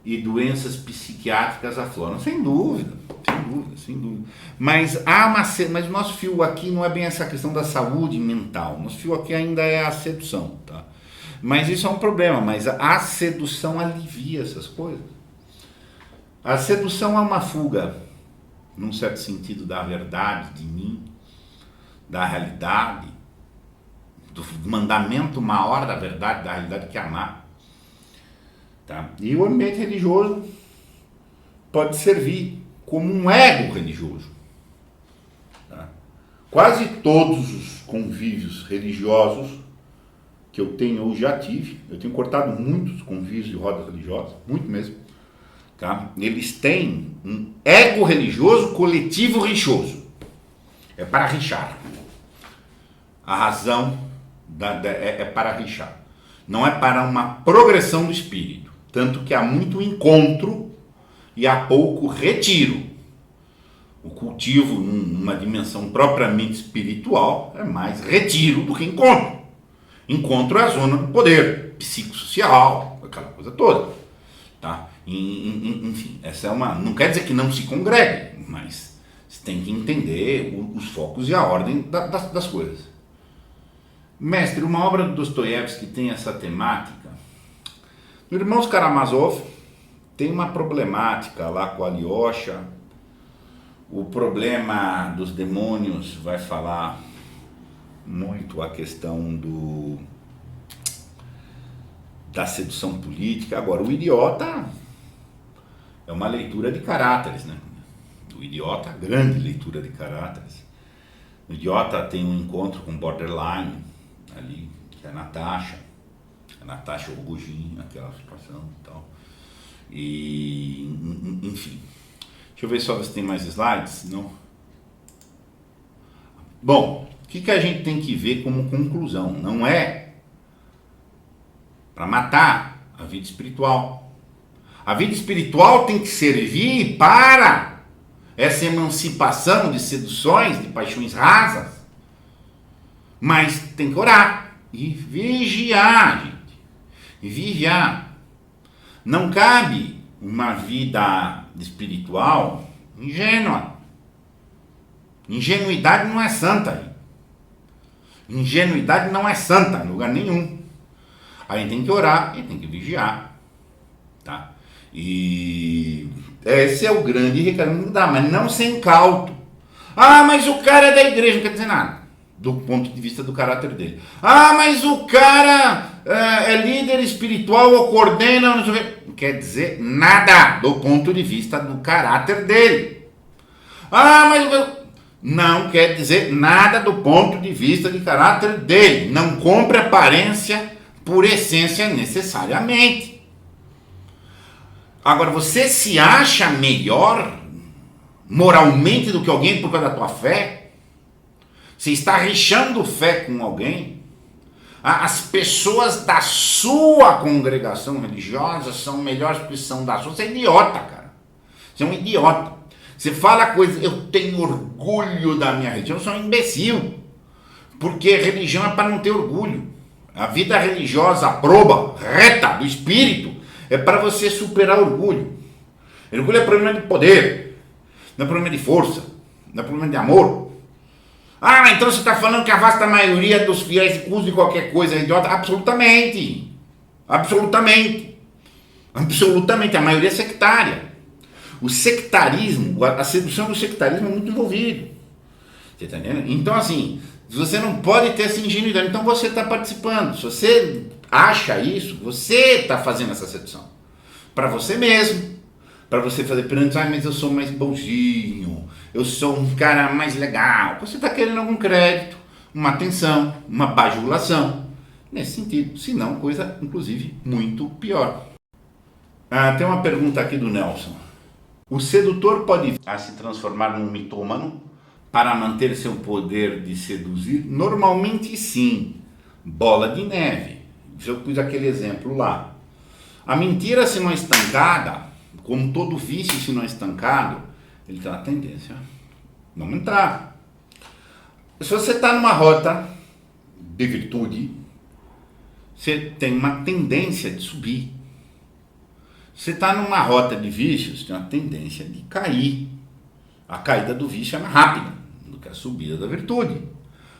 e doenças psiquiátricas afloram. Sem dúvida. Mas o nosso fio aqui não é bem essa questão da saúde mental. Nosso fio aqui ainda é a sedução, tá? Mas isso é um problema, mas a sedução alivia essas coisas. A sedução é uma fuga, num certo sentido, da verdade de mim, da realidade, do mandamento maior da verdade, da realidade, que é amar. Tá? E o ambiente religioso pode servir como um ego religioso. Tá? Quase todos os convívios religiosos que eu tenho ou já tive, eu tenho cortado muitos convívios de rodas religiosas, muito mesmo, tá? Eles têm um ego religioso, coletivo religioso. É para rixar. A razão é para rixar. Não é para uma progressão do espírito. Tanto que há muito encontro e há pouco retiro. O cultivo, numa dimensão propriamente espiritual, é mais retiro do que encontro. Encontro é a zona do poder, psicossocial, aquela coisa toda. Tá? Enfim, essa é uma... Não quer dizer que não se congregue, mas você tem que entender os focos e a ordem das coisas. Mestre, uma obra do Dostoiévski que tem essa temática... No Irmãos Karamazov tem uma problemática lá com a Alyosha. O problema dos demônios vai falar muito a questão da sedução política. Agora, o Idiota é uma leitura de caráteres, né? O Idiota, grande leitura de caráteres. O Idiota tem um encontro com Borderline ali, que é a Natasha Rogojin, aquela situação e tal. E, enfim. Deixa eu ver só se tem mais slides. Não? Bom, o que a gente tem que ver como conclusão? Não é para matar a vida espiritual. A vida espiritual tem que servir para essa emancipação de seduções, de paixões rasas. Mas tem que orar e vigiar, gente. E vigiar. Não cabe uma vida espiritual ingênua. Ingenuidade não é santa. Ingenuidade não é santa em lugar nenhum. Aí tem que orar e tem que vigiar. Tá? E esse é o grande recado que dá, mas não sem cauto. Ah, mas o cara é da igreja, não quer dizer nada. Do ponto de vista do caráter dele. Ah, mas o cara é líder espiritual ou coordena, não sei o quê. Não quer dizer nada do ponto de vista do caráter dele. Ah, mas não quer dizer nada do ponto de vista de caráter dele. Não compre aparência por essência necessariamente. Agora, você se acha melhor moralmente do que alguém por causa da tua fé? Você está rixando fé com alguém? As pessoas da sua congregação religiosa são melhores porque são da sua. Você é idiota, cara. Você é um idiota. Você fala coisa, eu tenho orgulho da minha religião, eu sou um imbecil. Porque religião é para não ter orgulho. A vida religiosa proba, reta, do espírito, é para você superar orgulho. Orgulho é problema de poder, não é problema de força, não é problema de amor. Ah, então você está falando que a vasta maioria dos fiéis usa de qualquer coisa é idiota? Absolutamente. Absolutamente. Absolutamente. A maioria é sectária. O sectarismo, a sedução do sectarismo é muito envolvido. Você está entendendo? Então, assim, você não pode ter essa ingenuidade. Então você está participando. Se você acha isso, você está fazendo essa sedução. Para você mesmo. Para você fazer perante, mas eu sou mais bonzinho, eu sou um cara mais legal. Você está querendo algum crédito, uma atenção, uma bajulação. Nesse sentido, se não, coisa, inclusive, muito pior. Tem uma pergunta aqui do Nelson. O sedutor pode se transformar num mitômano para manter seu poder de seduzir? Normalmente sim. Bola de neve. Eu pus aquele exemplo lá. A mentira, se não estancada, como todo vício, se não estancado, ele tem uma tendência a não entrar. Se você está numa rota de virtude, você tem uma tendência de subir. Se está numa rota de vícios, tem uma tendência de cair. A caída do vício é mais rápida do que a subida da virtude.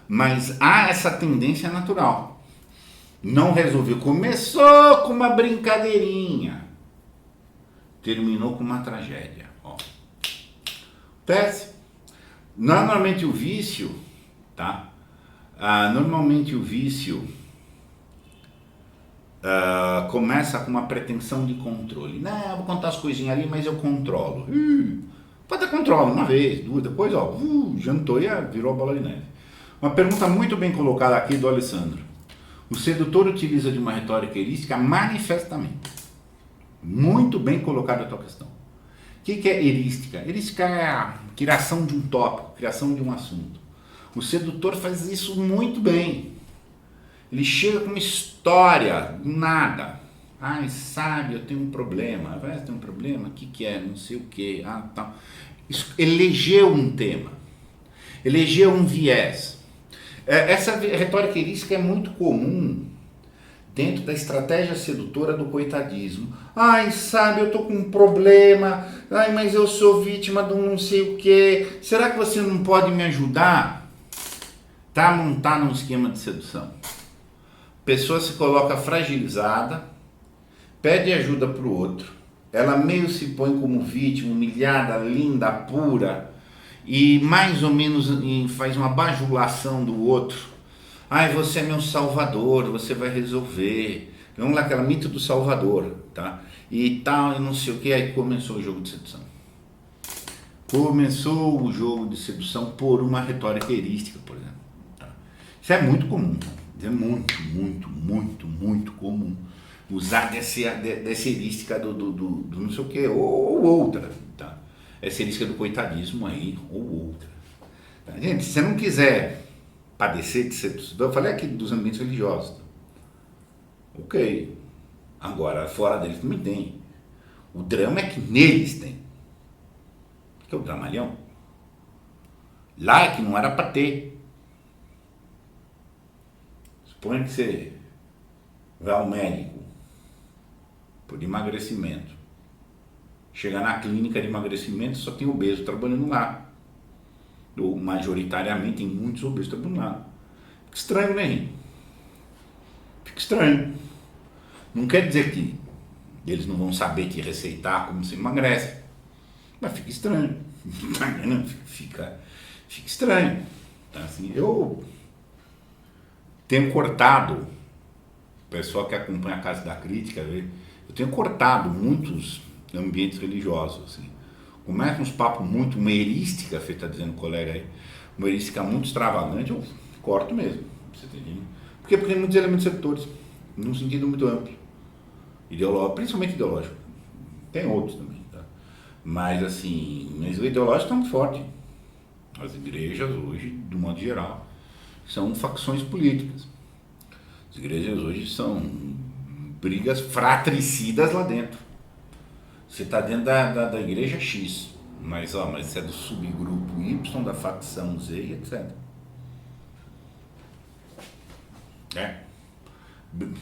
Mas há essa tendência natural. Não resolveu. Começou com uma brincadeirinha. Terminou com uma tragédia. Ó. Acontece. Normalmente o vício, tá? Normalmente o vício começa com uma pretensão de controle. Não, eu vou contar as coisinhas ali, mas eu controlo. Pode ter controle uma vez, duas, depois jantou e virou a bola de neve. Uma pergunta muito bem colocada aqui do Alessandro. O sedutor utiliza de uma retórica erística manifestamente. Muito bem colocada a tua questão. O que é erística? Erística é a criação de um tópico, criação de um assunto. O sedutor faz isso muito bem. Ele chega com uma história, do nada. Ai, sabe, eu tenho um problema. Vai, tem um problema? O que é? Não sei o que. Tal. Elegeu um tema. Elegeu um viés. Essa retórica erística é muito comum dentro da estratégia sedutora do coitadismo. Ai, sabe, eu tô com um problema. Ai, mas eu sou vítima de um não sei o que. Será que você não pode me ajudar? Tá montado num esquema de sedução. Pessoa se coloca fragilizada, pede ajuda pro outro. Ela meio se põe como vítima, humilhada, linda, pura. E mais ou menos faz uma bajulação do outro. Ai, você é meu salvador, você vai resolver. Vamos lá, aquela mito do salvador, tá? E tal, e não sei o que, aí começou o jogo de sedução. Começou o jogo de sedução por uma retórica erística, por exemplo. Tá? Isso é muito comum, é muito comum. Usar dessa erística do não sei o que, ou outra, tá? Essa erística do coitadismo aí, ou outra. Tá? Gente, se você não quiser padecer de sedução, eu falei aqui dos ambientes religiosos. Tá? Ok. Agora, fora deles também tem. O drama é que neles tem. Que é o dramalhão. Lá é que não era para ter. Suponha que você vai ao médico por emagrecimento. Chega na clínica de emagrecimento, só tem obeso trabalhando lá. Ou majoritariamente tem muitos obesos trabalhando lá. Fica estranho, né? Fica estranho. Não quer dizer que eles não vão saber te receitar como se emagrece. Mas fica estranho. Fica estranho. Então, assim, eu tenho cortado, o pessoal que acompanha a Casa da Crítica, eu tenho cortado muitos ambientes religiosos, assim. Começa uns papos muito, uma erística, você está dizendo, colega aí, uma erística muito extravagante, eu corto mesmo, você tá entendendo? Porque tem muitos elementos sedutores, num sentido muito amplo, ideológico, principalmente ideológico, tem outros também, tá? Mas assim, mas o ideológico está muito forte. As igrejas hoje, do modo geral, são facções políticas. As igrejas hoje são brigas fratricidas lá dentro. Você está dentro da igreja X, mas você é do subgrupo Y, da facção Z, etc.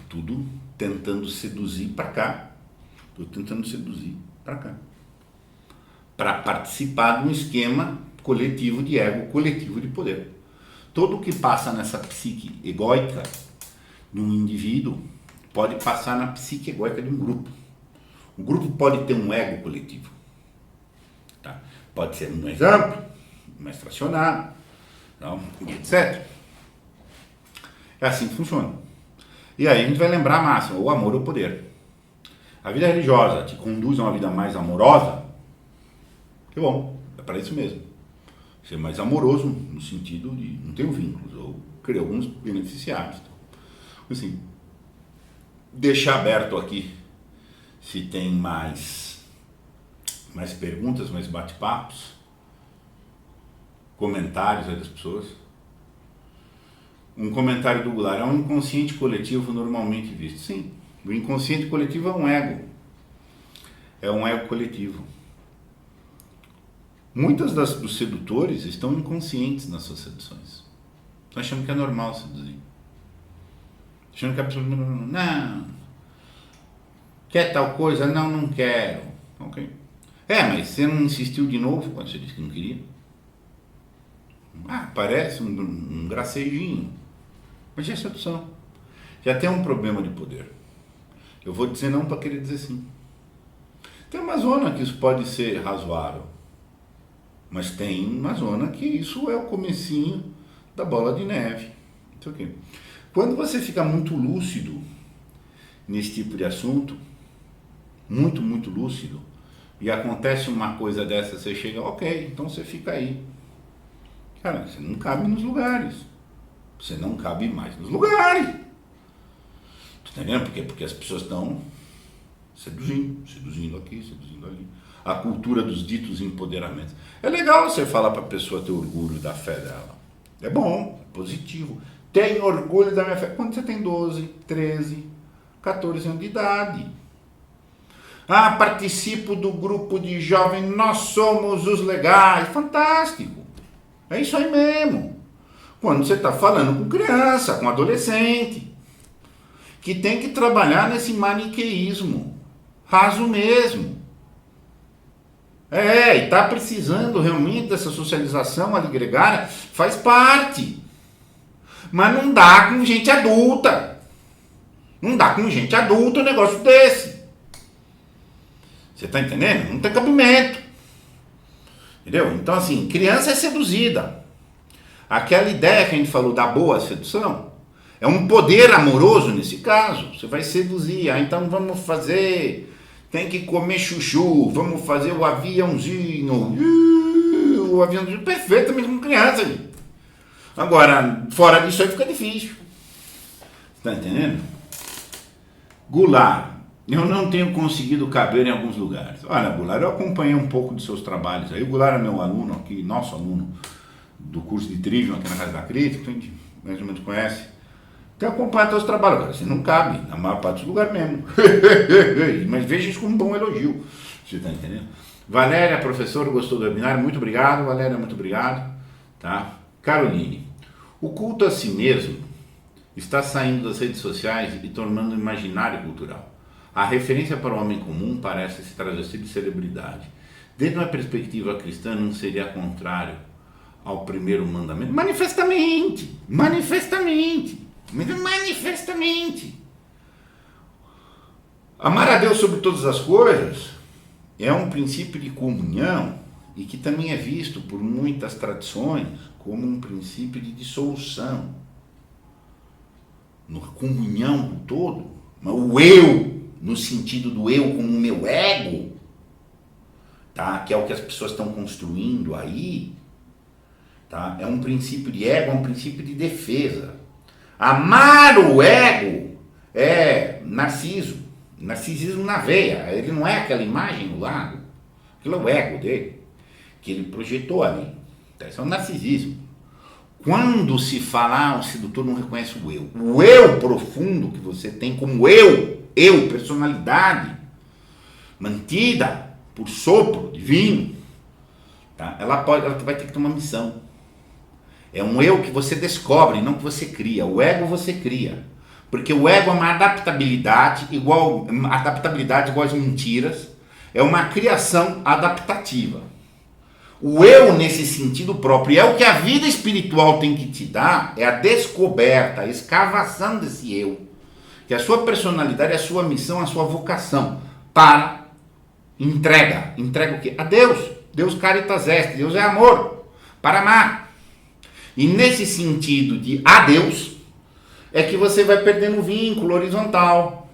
Tudo tentando seduzir para cá. Tudo tentando seduzir para cá. Para participar de um esquema coletivo de ego, coletivo de poder. Tudo que passa nessa psique egóica de um indivíduo pode passar na psique egóica de um grupo. O grupo pode ter um ego coletivo. Tá? Pode ser um mais amplo, mais fracionado, então, etc. É assim que funciona. E aí a gente vai lembrar a máxima, o amor ou o poder. A vida religiosa te conduz a uma vida mais amorosa, que bom, é para isso mesmo. Ser mais amoroso no sentido de não ter vínculos, ou criar alguns beneficiários. Assim, deixar aberto aqui se tem mais perguntas, mais bate-papos. comentários aí das pessoas. Um comentário do Goulart: é um inconsciente coletivo normalmente visto. Sim, o inconsciente coletivo é um ego. É um ego coletivo. Muitas dos sedutores estão inconscientes nas suas seduções. Estão achando que é normal seduzir. Achando que a pessoa não quer tal coisa, não quero. Ok. Mas você não insistiu de novo quando você disse que não queria? Parece um gracejinho. Mas é sedução. Já tem um problema de poder. Eu vou dizer não para querer dizer sim. Tem uma zona que isso pode ser razoável. Mas tem uma zona que isso é o comecinho da bola de neve. Isso aqui. Quando você fica muito lúcido nesse tipo de assunto, muito lúcido, e acontece uma coisa dessa, você chega, ok, então você fica aí. Cara, você não cabe nos lugares. Você não cabe mais nos lugares. Tá entendendo por quê? Porque as pessoas estão seduzindo aqui, seduzindo ali. A cultura dos ditos empoderamentos. É legal você falar para a pessoa ter orgulho da fé dela. É bom, é positivo. Tenho orgulho da minha fé. Quando você tem 12, 13, 14 anos de idade. Participo do grupo de jovens, nós somos os legais. Fantástico. É isso aí mesmo. Quando você está falando com criança, com adolescente, que tem que trabalhar nesse maniqueísmo raso mesmo. E está precisando realmente dessa socialização ali gregária, faz parte. Mas não dá com gente adulta. Não dá com gente adulta um negócio desse. Você está entendendo? Não tem cabimento. Entendeu? Então, assim, criança é seduzida. Aquela ideia que a gente falou da boa sedução é um poder amoroso nesse caso. Você vai seduzir. Então vamos fazer... Tem que comer chuchu, vamos fazer o aviãozinho. O aviãozinho perfeito mesmo com criança. Agora, fora disso aí fica difícil. Está entendendo? Goulart, eu não tenho conseguido caber em alguns lugares. Olha, Goulart, eu acompanhei um pouco dos seus trabalhos aí. O Goulart é meu aluno aqui, nosso aluno do curso de Trivium aqui na Casa da Crítica, a gente mais ou menos conhece. Tem acompanhado seus trabalhos, cara. Você não cabe, na maior parte dos lugares mesmo. Mas veja isso como um bom elogio. Você está entendendo? Valéria, professora, gostou do webinar? Muito obrigado, Valéria, muito obrigado. Tá? Caroline, o culto a si mesmo está saindo das redes sociais e tornando imaginário cultural. A referência para o homem comum parece se travestir de celebridade. Desde uma perspectiva cristã, não seria contrário ao primeiro mandamento? Manifestamente! Amar a Deus sobre todas as coisas é um princípio de comunhão e que também é visto por muitas tradições como um princípio de dissolução. Na comunhão com o todo, mas o eu, no sentido do eu como o meu ego, tá? Que é o que as pessoas estão construindo aí, tá? É um princípio de ego, é um princípio de defesa. Amar o ego é narcisismo na veia. Ele não é aquela imagem do lado, aquilo é o ego dele, que ele projetou ali. Então, isso é um narcisismo. Quando se fala, o sedutor não reconhece o eu profundo que você tem como eu, personalidade, mantida por sopro divino, tá? Ela vai ter que ter uma missão. É um eu que você descobre, não que você cria. O ego você cria. Porque o ego é uma adaptabilidade igual às mentiras. É uma criação adaptativa. O eu nesse sentido próprio. E é o que a vida espiritual tem que te dar. É a descoberta, a escavação desse eu. Que a sua personalidade, a sua missão, a sua vocação. Para entrega. Entrega o quê? A Deus. Deus caritas est. Deus é amor. Para amar. E nesse sentido de a Deus, é que você vai perdendo o vínculo horizontal.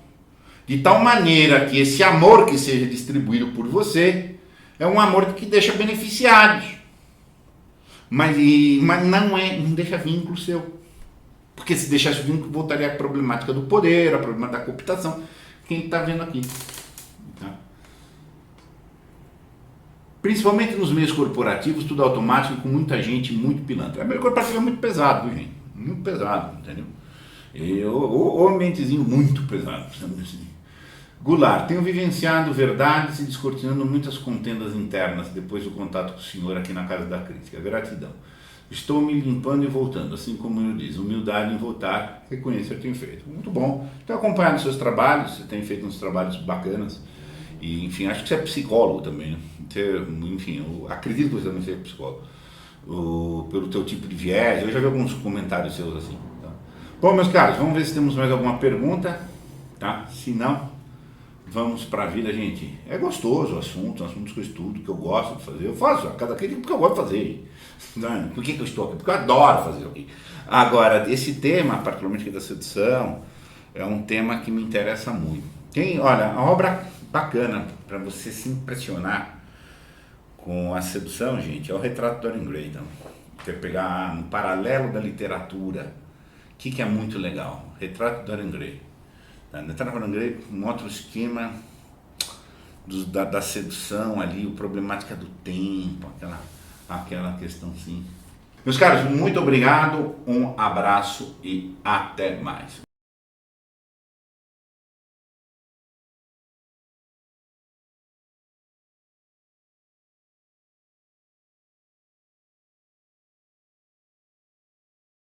De tal maneira que esse amor que seja distribuído por você é um amor que deixa beneficiários. Mas não deixa vínculo seu. Porque se deixasse o vínculo, voltaria à problemática do poder, a problema da cooptação. Quem está vendo aqui. Tá? Principalmente nos meios corporativos, tudo automático, com muita gente muito pilantra. O meio corporativo é muito pesado, viu, gente? Muito pesado, entendeu? O ambientezinho muito pesado, assim. Goulart, tenho vivenciado verdades e descortinando muitas contendas internas depois do contato com o senhor aqui na Casa da Crítica. Gratidão. Estou me limpando e voltando, assim como eu disse, humildade em voltar, reconhecer que tenho feito. Muito bom. Tenho acompanhado os seus trabalhos, você tem feito uns trabalhos bacanas. E, enfim, acho que você é psicólogo também, né? Enfim, eu acredito que você também seja psicólogo. Pelo teu tipo de viés, eu já vi alguns comentários seus assim. Tá? Bom, meus caros, vamos ver se temos mais alguma pergunta, tá? Se não, vamos para a vida, gente. É gostoso o assunto, assuntos que eu estudo, que eu gosto de fazer. Eu faço a cada crítica porque eu gosto de fazer. Não, por que eu estou aqui? Porque eu adoro fazer aqui. Agora, esse tema, particularmente aqui da sedução, é um tema que me interessa muito. Olha, a obra bacana para você se impressionar com a sedução, gente, é o Retrato de Dorian Gray. Então, quer pegar no paralelo da literatura, o que é muito legal? Retrato de Dorian Gray. Retrato de Dorian Gray, um outro esquema da sedução ali, a problemática do tempo, aquela questão sim. Meus caros, muito obrigado, um abraço e até mais.